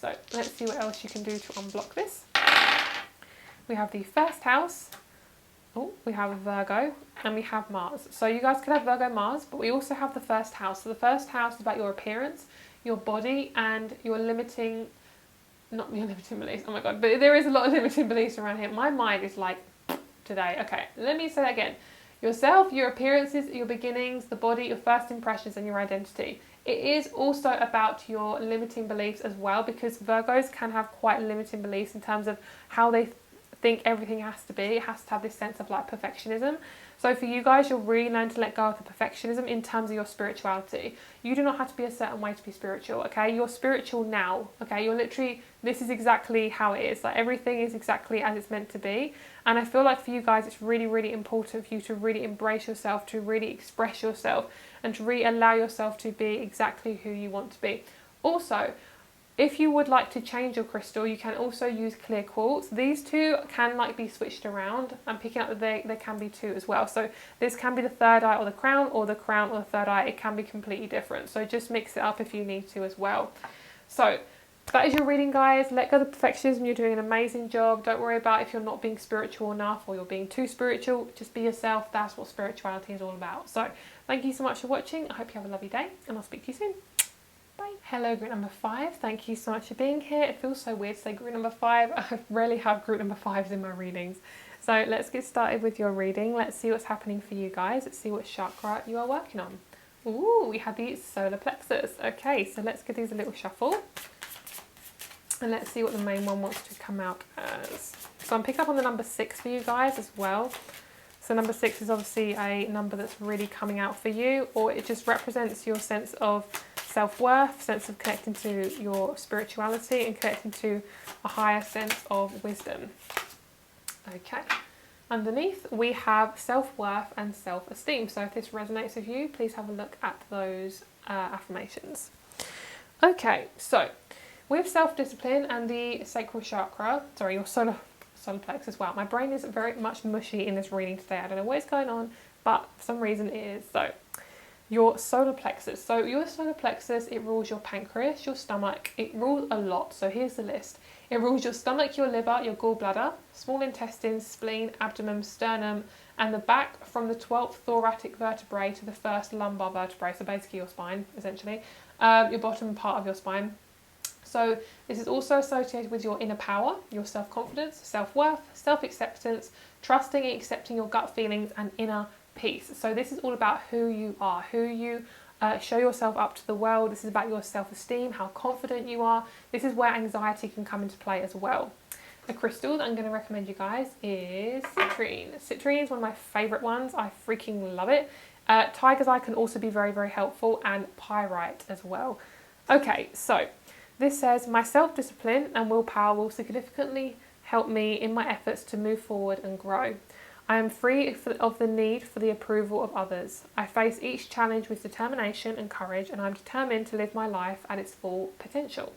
So let's see what else you can do to unblock this. We have the first house. Oh, we have Virgo and we have Mars. So you guys could have Virgo, Mars, but we also have the first house. So the first house is about your appearance, your body, and your limiting, not your limiting beliefs, oh my god, but there is a lot of limiting beliefs around here. My mind is like today. Okay, let me say that again. Yourself, your appearances, your beginnings, the body, your first impressions, and your identity. It is also about your limiting beliefs as well, because Virgos can have quite limiting beliefs in terms of how they think everything has to be. It has to have this sense of like perfectionism. So for you guys, you'll really learn to let go of the perfectionism in terms of your spirituality. You do not have to be a certain way to be spiritual, okay? You're spiritual now, okay? You're literally, this is exactly how it is. Like everything is exactly as it's meant to be. And I feel like for you guys, it's really, really important for you to really embrace yourself, to really express yourself, and to really allow yourself to be exactly who you want to be. Also, if you would like to change your crystal, you can also use clear quartz. These two can like be switched around. I'm picking up that there can be two as well. So this can be the third eye or the crown or the third eye. It can be completely different. So just mix it up if you need to as well. So that is your reading, guys. Let go of the perfectionism. You're doing an amazing job. Don't worry about if you're not being spiritual enough or you're being too spiritual. Just be yourself. That's what spirituality is all about. So thank you so much for watching. I hope you have a lovely day, and I'll speak to you soon. Bye. Hello, group number 5. Thank you so much for being here. It feels so weird to say group number 5. I rarely have group number 5s in my readings. So let's get started with your reading. Let's see what's happening for you guys. Let's see what chakra you are working on. Ooh, we have the solar plexus. Okay, so let's give these a little shuffle. And let's see what the main one wants to come out as. So I'm picking up on the number 6 for you guys as well. So number 6 is obviously a number that's really coming out for you, or it just represents your sense of self-worth, sense of connecting to your spirituality and connecting to a higher sense of wisdom. Okay. Underneath we have self-worth and self-esteem. So if this resonates with you, please have a look at those affirmations. Okay, so with self-discipline and the sacral chakra, sorry, your solar plexus as well. My brain is very much mushy in this reading today. I don't know what is going on, but for some reason it is. So your solar plexus. So your solar plexus, it rules your pancreas, your stomach. It rules a lot. So here's the list. It rules your stomach, your liver, your gallbladder, small intestines, spleen, abdomen, sternum, and the back from the 12th thoracic vertebrae to the first lumbar vertebrae. So basically your spine, essentially. Your bottom part of your spine. So this is also associated with your inner power, your self-confidence, self-worth, self-acceptance, trusting and accepting your gut feelings, and inner peace. So this is all about who you are, who you show yourself up to the world. This is about your self-esteem, how confident you are. This is where anxiety can come into play as well. The crystal that I'm going to recommend you guys is citrine. Citrine is one of my favourite ones. I freaking love it. Tiger's eye can also be very, very helpful, and pyrite as well. Okay, so this says, my self-discipline and willpower will significantly help me in my efforts to move forward and grow. I am free of the need for the approval of others. I face each challenge with determination and courage, and I am determined to live my life at its full potential.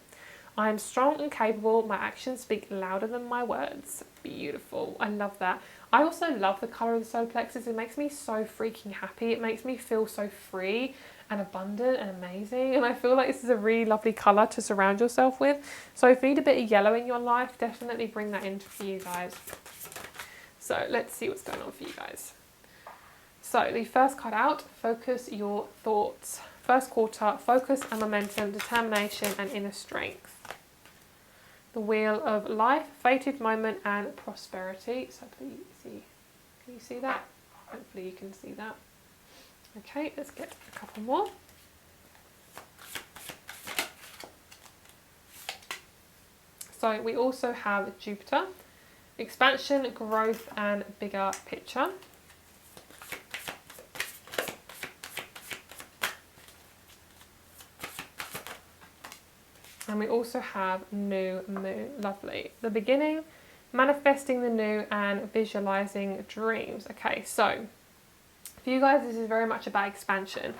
I am strong and capable. My actions speak louder than my words. Beautiful. I love that. I also love the colour of the solar plexus. It makes me so freaking happy. It makes me feel so free and abundant and amazing, and I feel like this is a really lovely colour to surround yourself with. So if you need a bit of yellow in your life, definitely bring that in for you guys. So let's see what's going on for you guys. So the first card out, focus your thoughts. First quarter, focus and momentum, determination and inner strength. The wheel of life, fated moment and prosperity. So please see, can you see that? Hopefully you can see that. Okay, let's get a couple more. So we also have Jupiter, expansion, growth and bigger picture. And we also have new moon, lovely. The beginning, manifesting the new and visualizing dreams. Okay, so for you guys, this is very much about expansion.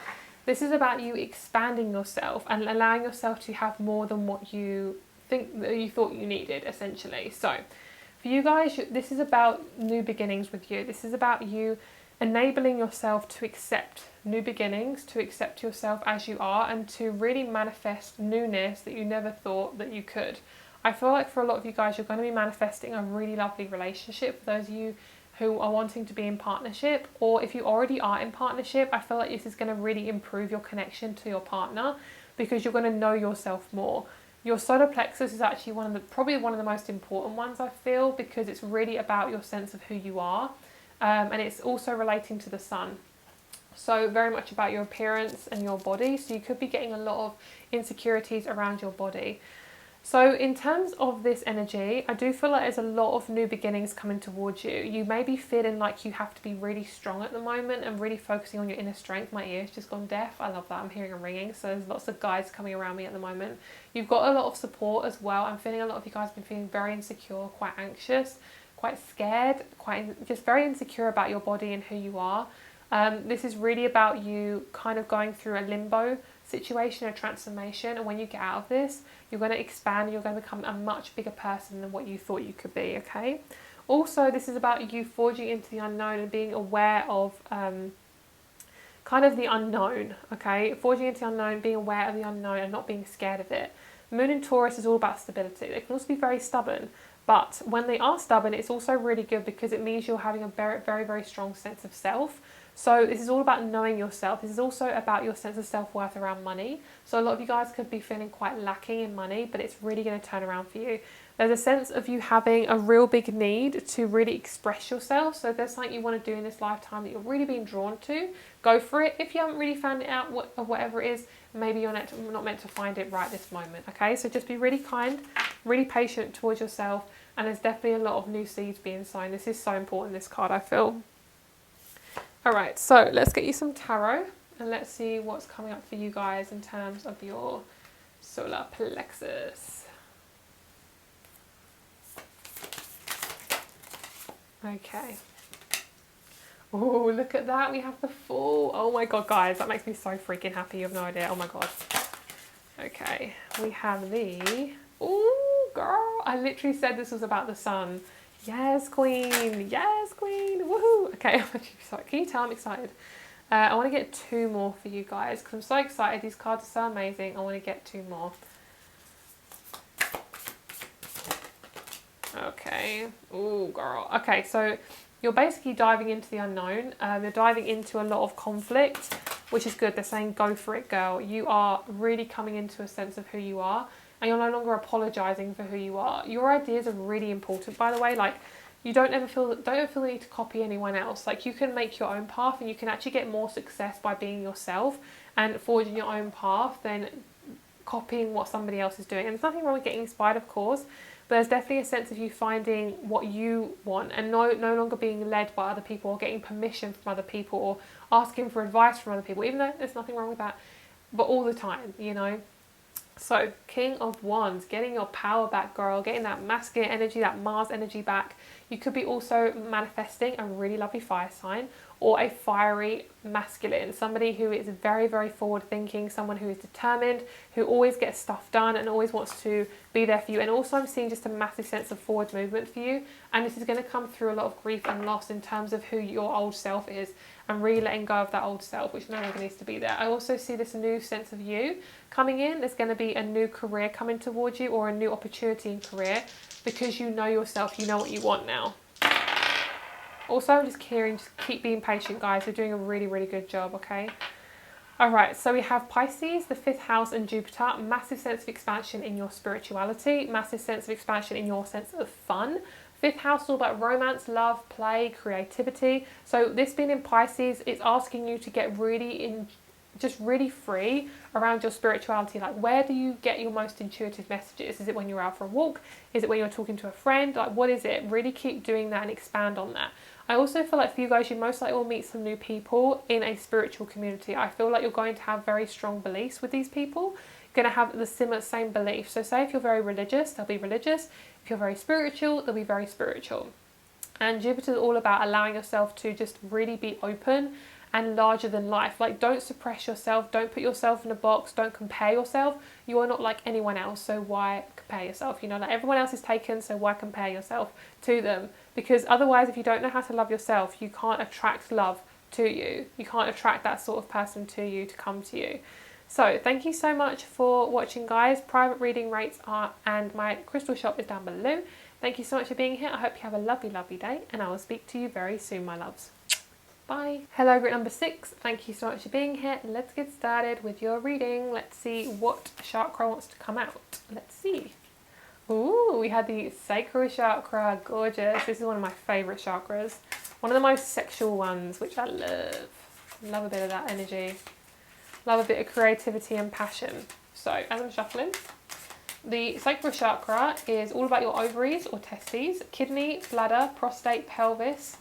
This is about you expanding yourself and allowing yourself to have more than what you think that you thought you needed, essentially. So for you guys, this is about new beginnings with you. This is about you enabling yourself to accept new beginnings, to accept yourself as you are, and to really manifest newness that you never thought that you could. I feel like for a lot of you guys, you're going to be manifesting a really lovely relationship. For those of you who are wanting to be in partnership, or if you already are in partnership, I feel like this is going to really improve your connection to your partner, because you're going to know yourself more. Your solar plexus is actually probably one of the most important ones, I feel, because it's really about your sense of who you are, and it's also relating to the sun. So very much about your appearance and your body. So you could be getting a lot of insecurities around your body. So in terms of this energy, I do feel like there's a lot of new beginnings coming towards you. You may be feeling like you have to be really strong at the moment and really focusing on your inner strength. My ear's just gone deaf. I love that. I'm hearing a ringing. So there's lots of guys coming around me at the moment. You've got a lot of support as well. I'm feeling a lot of you guys have been feeling very insecure, quite anxious, quite scared, just very insecure about your body and who you are. This is really about you kind of going through a limbo situation, a transformation, and when you get out of this, you're going to expand, you're going to become a much bigger person than what you thought you could be, okay? Also, this is about you forging into the unknown and being aware of kind of the unknown, okay? Forging into the unknown, being aware of the unknown and not being scared of it. Moon in Taurus is all about stability. They can also be very stubborn, but when they are stubborn, it's also really good because it means you're having a very, very, very strong sense of self. So this is all about knowing yourself. This is also about your sense of self-worth around money. So a lot of you guys could be feeling quite lacking in money, but it's really going to turn around for you. There's a sense of you having a real big need to really express yourself. So if there's something you want to do in this lifetime that you're really being drawn to, go for it. If you haven't really found it out, whatever it is, maybe you're not meant to find it right this moment, okay? So just be really kind, really patient towards yourself, and there's definitely a lot of new seeds being sown. This is so important, this card, I feel. All right, so let's get you some tarot, and let's see what's coming up for you guys in terms of your solar plexus. Okay. Oh, look at that. We have the Fool. Oh my God, guys. That makes me so freaking happy. You have no idea. Oh my God. Okay. We have the... Oh, girl. I literally said this was about the sun. Yes, queen. Yes, queen. Woohoo. Okay. Can you tell I'm excited? I want to get 2 more for you guys because I'm so excited. These cards are so amazing. I want to get 2 more. Okay. Oh, girl. Okay, so... You're basically diving into the unknown. You're diving into a lot of conflict, which is good. They're saying, go for it, girl. You are really coming into a sense of who you are, and you're no longer apologizing for who you are. Your ideas are really important, by the way. Like, you don't ever feel the need to copy anyone else. Like, you can make your own path, and you can actually get more success by being yourself and forging your own path than copying what somebody else is doing. And there's nothing wrong with getting inspired, of course. But there's definitely a sense of you finding what you want and no longer being led by other people or getting permission from other people or asking for advice from other people, even though there's nothing wrong with that, but all the time, you know. So King of Wands, getting your power back, girl, getting that masculine energy, that Mars energy back. You could be also manifesting a really lovely fire sign or a fiery masculine, somebody who is very, very forward thinking, someone who is determined, who always gets stuff done and always wants to be there for you. And also I'm seeing just a massive sense of forward movement for you. And this is going to come through a lot of grief and loss in terms of who your old self is and really letting go of that old self, which no longer needs to be there. I also see this new sense of you coming in. There's going to be a new career coming towards you or a new opportunity in career because you know yourself, you know what you want now. Also, I'm just hearing, just keep being patient, guys. You're doing a really, really good job, okay? All right, so we have Pisces, the 5th house, and Jupiter. Massive sense of expansion in your spirituality. Massive sense of expansion in your sense of fun. 5th house is all about romance, love, play, creativity. So this being in Pisces, it's asking you to get just really free around your spirituality. Like, where do you get your most intuitive messages? Is it when you're out for a walk? Is it when you're talking to a friend? Like, what is it? Really keep doing that and expand on that. I also feel like for you guys, you most likely will meet some new people in a spiritual community. I feel like you're going to have very strong beliefs with these people. You're going to have the same beliefs. So say if you're very religious, they'll be religious. If you're very spiritual, they'll be very spiritual. And Jupiter is all about allowing yourself to just really be open and larger than life. Like, don't suppress yourself, don't put yourself in a box, don't compare yourself. You are not like anyone else, so why compare yourself? You know, like, everyone else is taken, so why compare yourself to them? Because otherwise, if you don't know how to love yourself, you can't attract love to you. You can't attract that sort of person to you to come to you. So thank you so much for watching, guys. Private reading rates are, and my crystal shop is down below. Thank you so much for being here. I hope you have a lovely, lovely day, and I will speak to you very soon, my loves. Bye. Hello, group number 6. Thank you so much for being here. Let's get started with your reading. Let's see what chakra wants to come out. Let's see. Ooh, we had the sacral chakra. Gorgeous. This is one of my favourite chakras. One of the most sexual ones, which I love. Love a bit of that energy. Love a bit of creativity and passion. So, as I'm shuffling, the sacral chakra is all about your ovaries or testes, kidney, bladder, prostate, pelvis,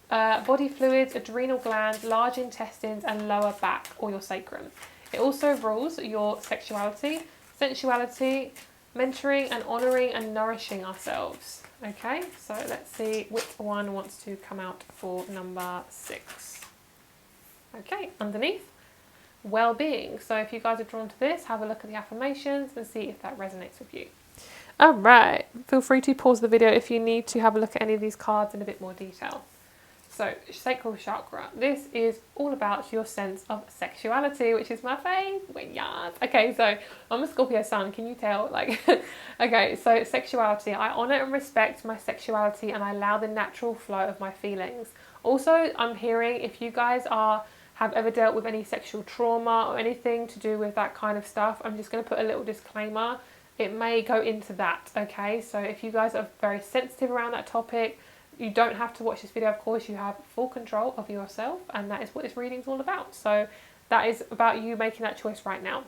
body fluids, adrenal glands, large intestines, and lower back or your sacrum. It also rules your sexuality, sensuality, mentoring and honouring and nourishing ourselves. Okay, so let's see which one wants to come out for number 6. Okay, underneath, well-being. So if you guys are drawn to this, have a look at the affirmations and see if that resonates with you. Alright, feel free to pause the video if you need to have a look at any of these cards in a bit more detail. So, sacral chakra. This is all about your sense of sexuality, which is my favourite. Yes. Okay, so I'm a Scorpio sun. Can you tell? Like, okay, so sexuality. I honour and respect my sexuality, and I allow the natural flow of my feelings. Also, I'm hearing if you guys have ever dealt with any sexual trauma or anything to do with that kind of stuff, I'm just going to put a little disclaimer. It may go into that, okay? So if you guys are very sensitive around that topic, you don't have to watch this video, of course. You have full control of yourself, and that is what this reading is all about. So that is about you making that choice right now.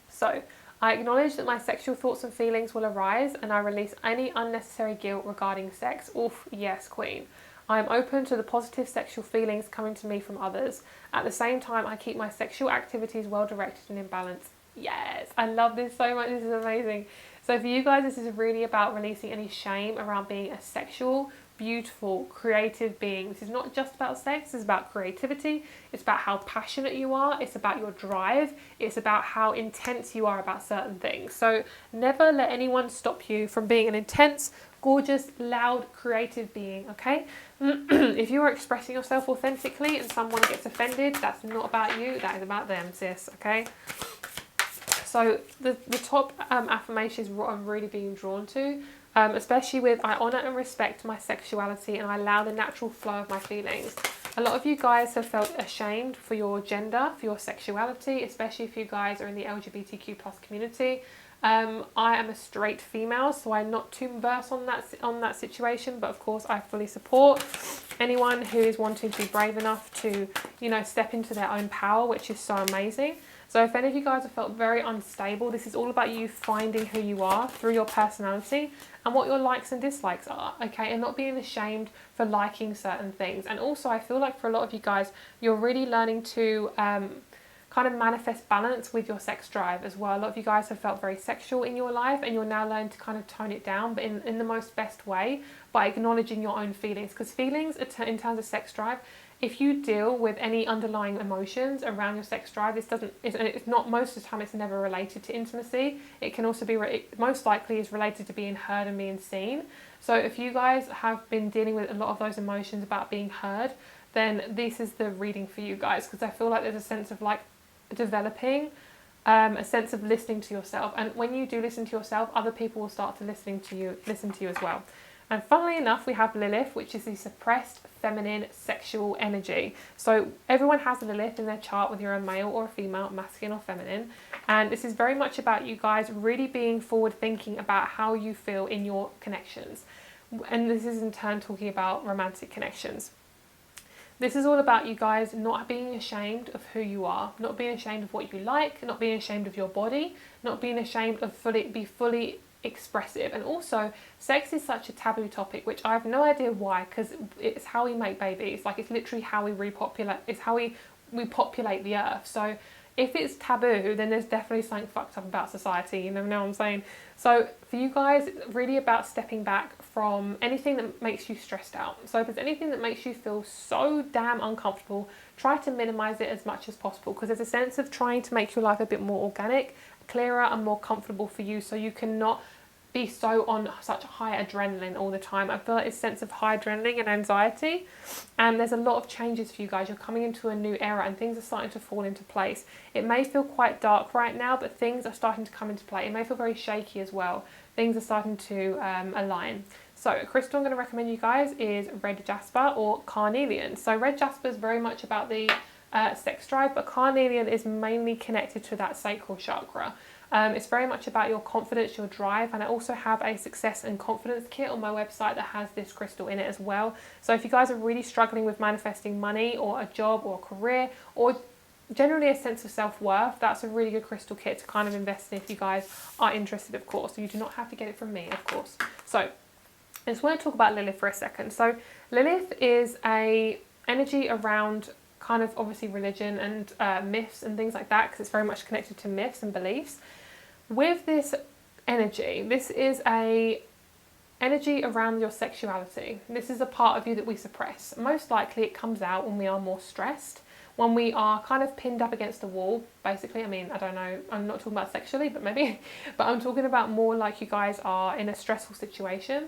So I acknowledge that my sexual thoughts and feelings will arise, and I release any unnecessary guilt regarding sex. Oof, yes, queen. I am open to the positive sexual feelings coming to me from others. At the same time, I keep my sexual activities well directed and in balance. Yes, I love this so much. This is amazing. So for you guys, this is really about releasing any shame around being a sexual, beautiful, creative being. This is not just about sex, it's about creativity, it's about how passionate you are, it's about your drive, it's about how intense you are about certain things. So never let anyone stop you from being an intense, gorgeous, loud, creative being, okay? If you are expressing yourself authentically and someone gets offended, that's not about you, that is about them, sis, okay? So the top affirmation is what I'm really being drawn to. Especially with I honour and respect my sexuality and I allow the natural flow of my feelings. A lot of you guys have felt ashamed for your gender, for your sexuality, especially if you guys are in the LGBTQ+ community. I am a straight female, so I'm not too versed on that situation, but of course I fully support anyone who is wanting to be brave enough to, you know, step into their own power, which is so amazing. So if any of you guys have felt very unstable, this is all about you finding who you are through your personality and what your likes and dislikes are, okay? And not being ashamed for liking certain things. And also I feel like for a lot of you guys, you're really learning to kind of manifest balance with your sex drive as well. A lot of you guys have felt very sexual in your life and you're now learning to kind of tone it down, but in the most best way by acknowledging your own feelings. Because feelings in terms of sex drive, if you deal with any underlying emotions around your sex drive, it's not, most of the time it's never related to intimacy. It can also be, most likely is related to being heard and being seen. So if you guys have been dealing with a lot of those emotions about being heard, then this is the reading for you guys, because I feel like there's a sense of like developing a sense of listening to yourself. And when you do listen to yourself, other people will start to listen to you as well. And funnily enough, we have Lilith, which is the suppressed feminine sexual energy. So everyone has a Lilith in their chart, whether you're a male or a female, masculine or feminine. And this is very much about you guys really being forward thinking about how you feel in your connections. And this is in turn talking about romantic connections. This is all about you guys not being ashamed of who you are, not being ashamed of what you like, not being ashamed of your body, not being ashamed of be fully expressive. And also, sex is such a taboo topic, which I have no idea why, because it's how we make babies. Like, it's literally how we repopulate, it's how we populate the earth. So if it's taboo, then there's definitely something fucked up about society, you know what I'm saying? So for you guys, it's really about stepping back from anything that makes you stressed out. So if there's anything that makes you feel so damn uncomfortable, try to minimize it as much as possible, because there's a sense of trying to make your life a bit more organic, clearer and more comfortable for you, so you cannot be so on such high adrenaline all the time. I feel like it's a sense of high adrenaline and anxiety, and there's a lot of changes for you guys. You're coming into a new era and things are starting to fall into place. It may feel quite dark right now, but things are starting to come into play. It may feel very shaky as well. Things are starting to align. So a crystal I'm going to recommend you guys is red jasper or carnelian. So red jasper is very much about the sex drive, but carnelian is mainly connected to that sacral chakra. It's very much about your confidence, your drive, and I also have a success and confidence kit on my website that has this crystal in it as well. So if you guys are really struggling with manifesting money or a job or a career or generally a sense of self-worth, that's a really good crystal kit to kind of invest in if you guys are interested, of course. So you do not have to get it from me, of course. So I just want to talk about Lilith for a second. So Lilith is a energy around kind of obviously religion and myths and things like that, because it's very much connected to myths and beliefs. With this energy, this is a energy around your sexuality. This is a part of you that we suppress. Most likely it comes out when we are more stressed, when we are kind of pinned up against the wall, basically. I mean, I don't know, I'm not talking about sexually, but maybe, but I'm talking about more like you guys are in a stressful situation.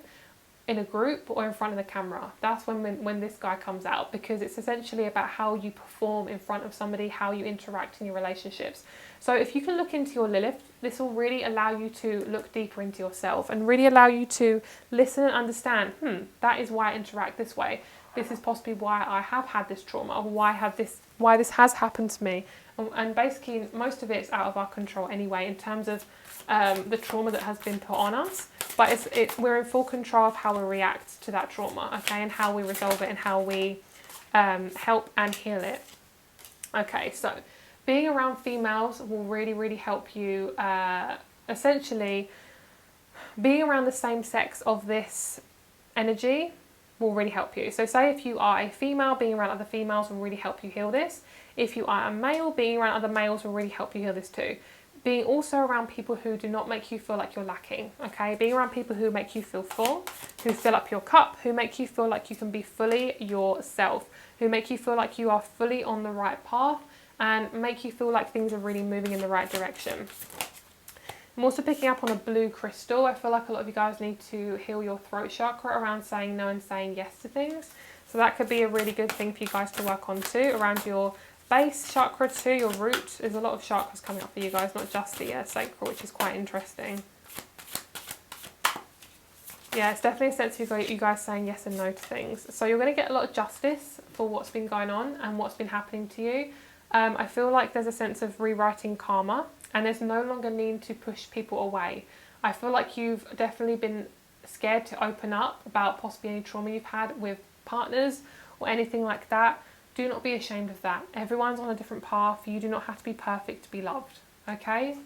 in a group or in front of the camera. That's when this guy comes out, because it's essentially about how you perform in front of somebody, how you interact in your relationships. So if you can look into your Lilith, this will really allow you to look deeper into yourself and really allow you to listen and understand, that is why I interact this way. This is possibly why I have had this trauma, or why this has happened to me. And basically most of it's out of our control anyway, in terms of the trauma that has been put on us. But we're in full control of how we react to that trauma, okay, and how we resolve it and how we help and heal it. Okay, so being around females will really, really help you. Essentially, being around the same sex of this energy will really help you. So say if you are a female, being around other females will really help you heal this. If you are a male, being around other males will really help you heal this too. Being also around people who do not make you feel like you're lacking, okay? Being around people who make you feel full, who fill up your cup, who make you feel like you can be fully yourself, who make you feel like you are fully on the right path, and make you feel like things are really moving in the right direction. I'm also picking up on a blue crystal. I feel like a lot of you guys need to heal your throat chakra around saying no and saying yes to things. So that could be a really good thing for you guys to work on too, around your base chakra too, your root. There's a lot of chakras coming up for you guys, not just the sacral, which is quite interesting. Yeah, it's definitely a sense of you guys saying yes and no to things. So you're going to get a lot of justice for what's been going on and what's been happening to you. I feel like there's a sense of rewriting karma, and there's no longer need to push people away. I feel like you've definitely been scared to open up about possibly any trauma you've had with partners or anything like that. Do not be ashamed of that. Everyone's on a different path. You do not have to be perfect to be loved, okay?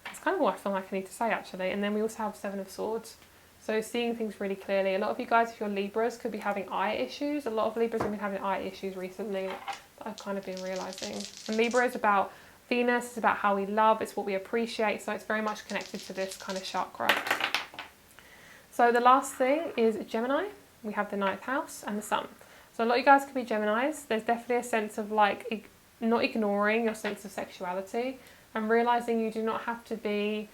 That's kind of what I feel like I need to say, actually. And then we also have Seven of Swords. So seeing things really clearly. A lot of you guys, if you're Libras, could be having eye issues. A lot of Libras have been having eye issues recently that I've kind of been realising. And Libra is about Venus, it's about how we love, it's what we appreciate. So it's very much connected to this kind of chakra. So the last thing is Gemini. We have the 9th house and the Sun. So a lot of you guys could be Geminis. There's definitely a sense of like not ignoring your sense of sexuality and realising you do not have to be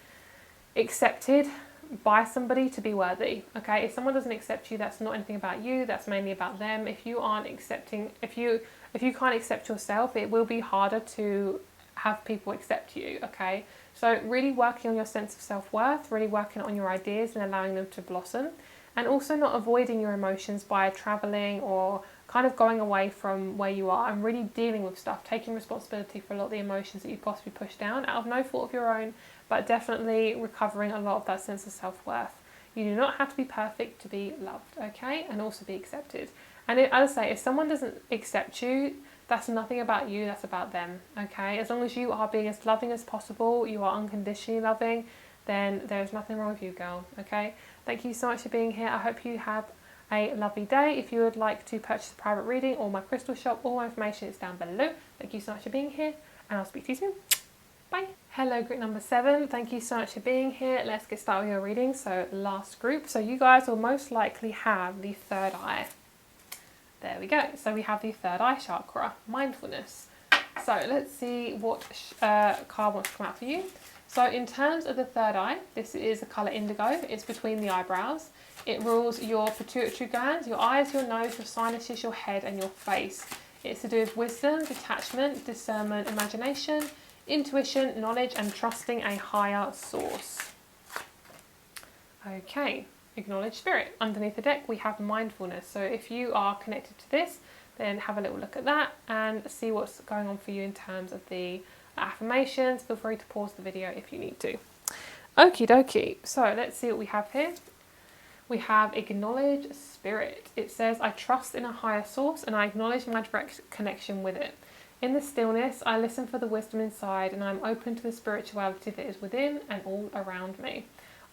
accepted by somebody to be worthy, okay? If someone doesn't accept you, that's not anything about you, that's mainly about them. If you aren't accepting, if you can't accept yourself, it will be harder to have people accept you, okay? So really working on your sense of self-worth, really working on your ideas and allowing them to blossom, and also not avoiding your emotions by traveling or kind of going away from where you are, and really dealing with stuff, taking responsibility for a lot of the emotions that you possibly pushed down out of no fault of your own, but definitely recovering a lot of that sense of self-worth. You do not have to be perfect to be loved, okay? And also be accepted. And as I say, if someone doesn't accept you, that's nothing about you, that's about them, okay? As long as you are being as loving as possible, you are unconditionally loving, then there's nothing wrong with you, girl, okay? Thank you so much for being here. I hope you have a lovely day. If you would like to purchase a private reading or my crystal shop, all my information is down below. Thank you so much for being here, and I'll speak to you soon. Bye. Hello, group number 7. Thank you so much for being here. Let's get started with your reading. So last group. So you guys will most likely have the third eye. There we go. So we have the third eye chakra, mindfulness. So let's see what card wants to come out for you. So in terms of the third eye, this is the colour indigo. It's between the eyebrows. It rules your pituitary glands, your eyes, your nose, your sinuses, your head and your face. It's to do with wisdom, detachment, discernment, imagination, intuition, knowledge and trusting a higher source. Okay, acknowledge spirit. Underneath the deck we have mindfulness. So if you are connected to this, then have a little look at that and see what's going on for you in terms of the affirmations. Feel free to pause the video if you need to. Okie dokie. So let's see what we have here. We have acknowledge spirit. It says, I trust in a higher source and I acknowledge my direct connection with it. In the stillness, I listen for the wisdom inside and I'm open to the spirituality that is within and all around me.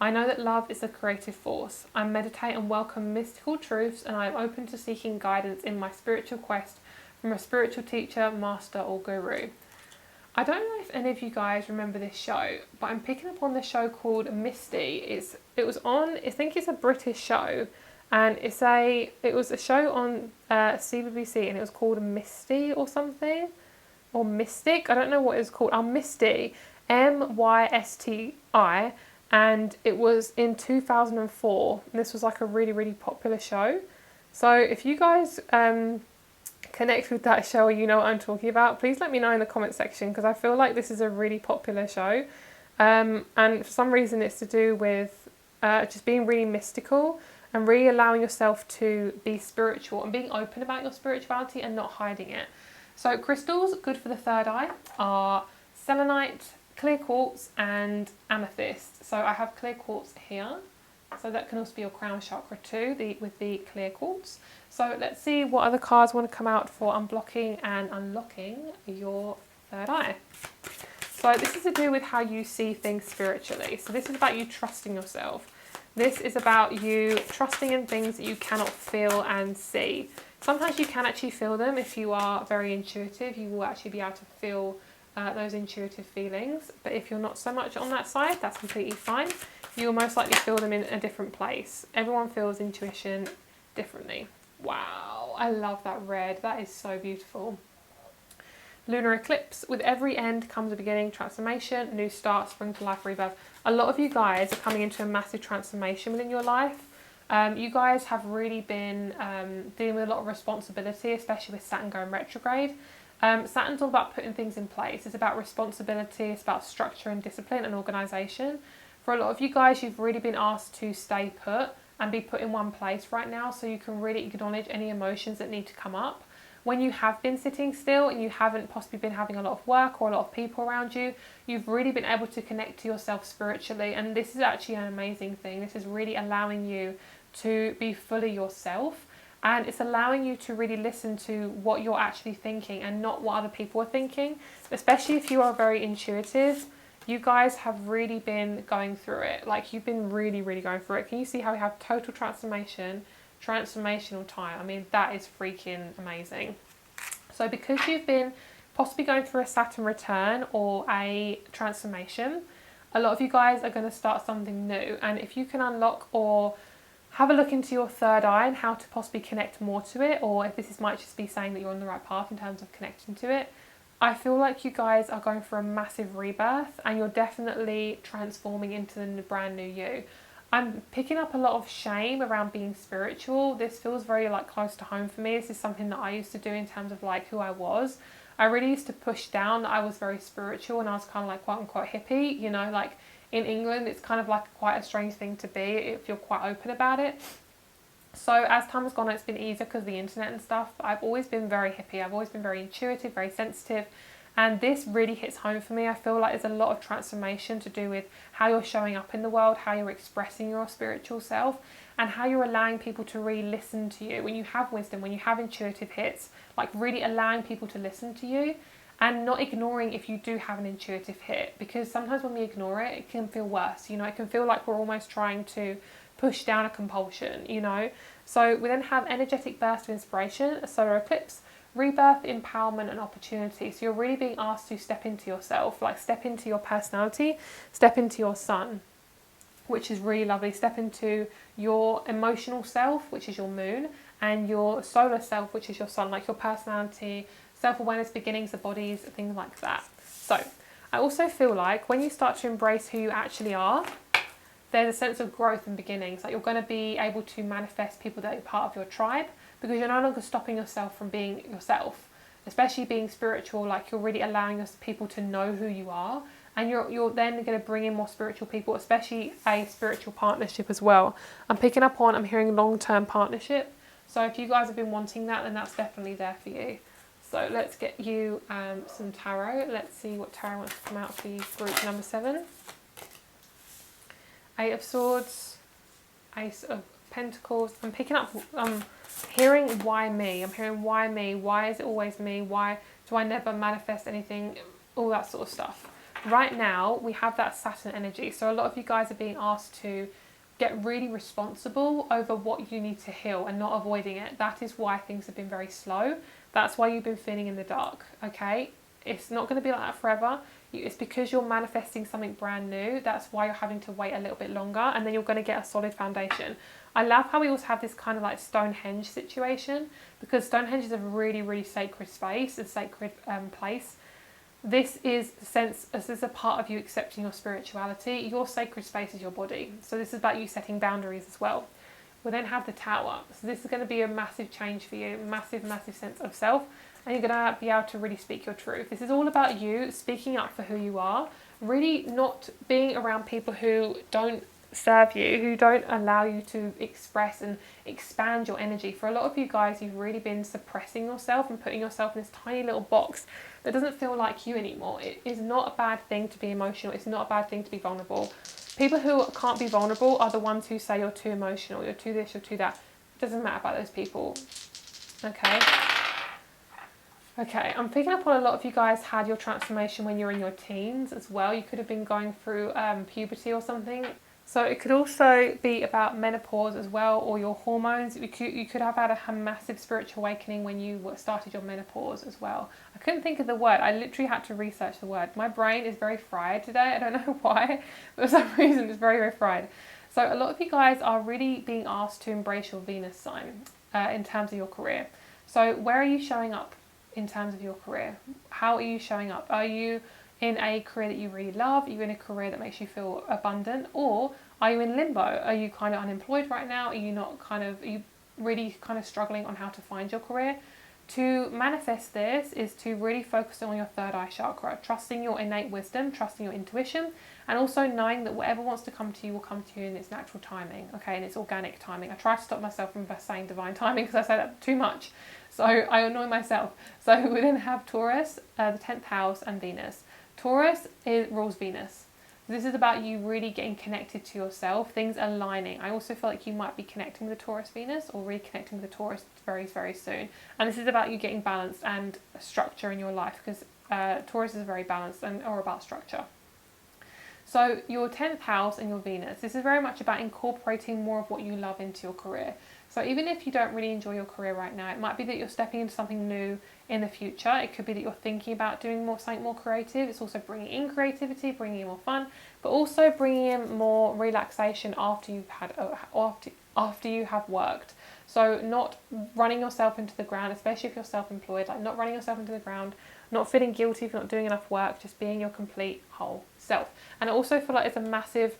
I know that love is a creative force. I meditate and welcome mystical truths and I am open to seeking guidance in my spiritual quest from a spiritual teacher, master or guru. I don't know if any of you guys remember this show, but I'm picking up on the show called Misty. It was on, I think it's a British show, and it was a show on CBBC and it was called Misty or something, or Mystic, I don't know what it's called. Misty, MYSTI, and it was in 2004. This was like a really, really popular show. So if you guys connect with that show or you know what I'm talking about, please let me know in the comment section, because I feel like this is a really popular show. And for some reason it's to do with just being really mystical and really allowing yourself to be spiritual and being open about your spirituality and not hiding it. So crystals good for the third eye are selenite, clear quartz and amethyst. So I have clear quartz here. So that can also be your crown chakra too, with the clear quartz. So let's see what other cards want to come out for unblocking and unlocking your third eye. So this is to do with how you see things spiritually. So this is about you trusting yourself. This is about you trusting in things that you cannot feel and see. Sometimes you can actually feel them. If you are very intuitive, you will actually be able to feel those intuitive feelings. But if you're not so much on that side, that's completely fine. You'll most likely feel them in a different place. Everyone feels intuition differently. Wow, I love that red. That is so beautiful. Lunar eclipse. With every end comes a beginning, transformation, new start, spring to life, rebirth. A lot of you guys are coming into a massive transformation within your life. You guys have really been dealing with a lot of responsibility, especially with Saturn going retrograde. Saturn's all about putting things in place. It's about responsibility, it's about structure and discipline and organisation. For a lot of you guys, you've really been asked to stay put and be put in one place right now, so you can really acknowledge any emotions that need to come up. When you have been sitting still and you haven't possibly been having a lot of work or a lot of people around you, you've really been able to connect to yourself spiritually, and this is actually an amazing thing. This is really allowing you to be fully yourself, and it's allowing you to really listen to what you're actually thinking and not what other people are thinking, especially if you are very intuitive. You guys have really been going through it. Like, you've been really, really going through it. Can you see how we have total transformation, transformational time? I mean, that is freaking amazing. So because you've been possibly going through a Saturn return or a transformation, a lot of you guys are going to start something new. And if you can unlock or have a look into your third eye and how to possibly connect more to it, or if this might just be saying that you're on the right path in terms of connecting to it, I feel like you guys are going for a massive rebirth and you're definitely transforming into the brand new you. I'm picking up a lot of shame around being spiritual. This feels very like close to home for me. This is something that I used to do in terms of like who I was. I really used to push down that I was very spiritual and I was kind of like quote unquote hippie, you know, like in England it's kind of like quite a strange thing to be if you're quite open about it. So as time has gone on, it's been easier because of the internet and stuff, but I've always been very hippie. I've always been very intuitive, very sensitive, and this really hits home for me. I feel like there's a lot of transformation to do with how you're showing up in the world, how you're expressing your spiritual self, and how you're allowing people to really listen to you. When you have wisdom, when you have intuitive hits, like really allowing people to listen to you and not ignoring if you do have an intuitive hit, because sometimes when we ignore it, it can feel worse. You know, it can feel like we're almost trying to push down a compulsion, you know. So we then have energetic burst of inspiration, a solar eclipse, rebirth, empowerment and opportunity. So you're really being asked to step into yourself, like step into your personality, step into your sun, which is really lovely. Step into your emotional self, which is your moon, and your solar self, which is your sun, like your personality, self-awareness, beginnings, the bodies, things like that. So I also feel like when you start to embrace who you actually are, there's a sense of growth and beginnings. Like, you're going to be able to manifest people that are part of your tribe, because you're no longer stopping yourself from being yourself, especially being spiritual. Like, you're really allowing people to know who you are, and you're then going to bring in more spiritual people, especially a spiritual partnership as well. I'm hearing long-term partnership. So if you guys have been wanting that, then that's definitely there for you. So let's get you some tarot. Let's see what tarot wants to come out for you, group number 7. 8 of Swords, Ace of Pentacles. I'm picking up, hearing why me. I'm hearing why me. Why is it always me? Why do I never manifest anything? All that sort of stuff. Right now, we have that Saturn energy. So a lot of you guys are being asked to get really responsible over what you need to heal and not avoiding it. That is why things have been very slow. That's why you've been feeling in the dark, okay? It's not going to be like that forever. It's because you're manifesting something brand new. That's why you're having to wait a little bit longer, and then you're going to get a solid foundation. I love how we also have this kind of like Stonehenge situation, because Stonehenge is a really, really sacred space, a sacred place. this is a part of you accepting your spirituality. Your sacred space is your body. So this is about you setting boundaries as well. We'll then have the Tower. So this is going to be a massive change for you, massive sense of self, and you're going to be able to really speak your truth. This is all about you speaking up for who you are, really not being around people who don't serve you, who don't allow you to express and expand your energy. For a lot of you guys, you've really been suppressing yourself and putting yourself in this tiny little box that doesn't feel like you anymore. It is not a bad thing to be emotional. It's not a bad thing to be vulnerable. People who can't be vulnerable are the ones who say you're too emotional, you're too this, you're too that. It doesn't matter about those people. Okay, I'm picking up on a lot of you guys had your transformation when you were in your teens as well. You could have been going through puberty or something. So it could also be about menopause as well, or your hormones. You could have had a massive spiritual awakening when you started your menopause as well. I couldn't think of the word. I literally had to research the word. My brain is very fried today. I don't know why, but for some reason it's very fried. So a lot of you guys are really being asked to embrace your Venus sign in terms of your career. So where are you showing up in terms of your career? How are you showing up? Are you in a career that you really love? Are you in a career that makes you feel abundant? Or are you in limbo? Are you kind of unemployed right now? Are you really kind of struggling on how to find your career? To manifest this is to really focus on your third eye chakra, trusting your innate wisdom, trusting your intuition, and also knowing that whatever wants to come to you will come to you in its natural timing, okay, in its organic timing. I try to stop myself from saying divine timing because I say that too much, so I annoy myself. So we then have Taurus, the 10th house, and Venus. Taurus rules Venus. This is about you really getting connected to yourself, things aligning. I also feel like you might be connecting with the Taurus Venus or reconnecting with the Taurus very soon. And this is about you getting balance and structure in your life, because Taurus is very balanced or about structure. So your 10th house and your Venus, this is very much about incorporating more of what you love into your career. So even if you don't really enjoy your career right now, it might be that you're stepping into something new in the future. It could be that you're thinking about doing something more creative. It's also bringing in creativity, bringing in more fun, but also bringing in more relaxation after you have worked. So not running yourself into the ground, especially if you're self-employed, like not running yourself into the ground, not feeling guilty if you're not doing enough work, just being your complete whole self. And I also feel like it's a massive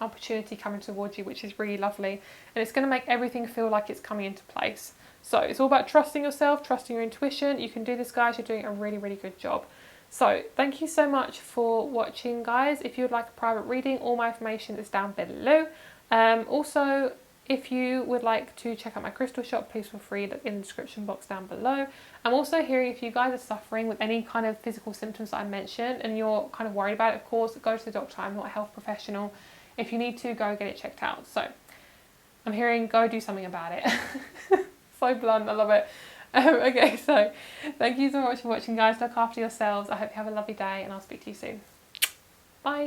opportunity coming towards you, which is really lovely, and it's going to make everything feel like it's coming into place. So it's all about trusting yourself, trusting your intuition. You can do this, guys. You're doing a really good job. So thank you so much for watching, guys. If you would like a private reading, all my information is down below. Also, if you would like to check out my crystal shop, please feel free, look in the description box down below. I'm also hearing if you guys are suffering with any kind of physical symptoms that I mentioned and you're kind of worried about it, of course, go to the doctor. I'm not a health professional. If you need to, go get it checked out. So I'm hearing go do something about it. So blunt, I love it. Okay, so thank you so much for watching, guys. Look after yourselves. I hope you have a lovely day, and I'll speak to you soon.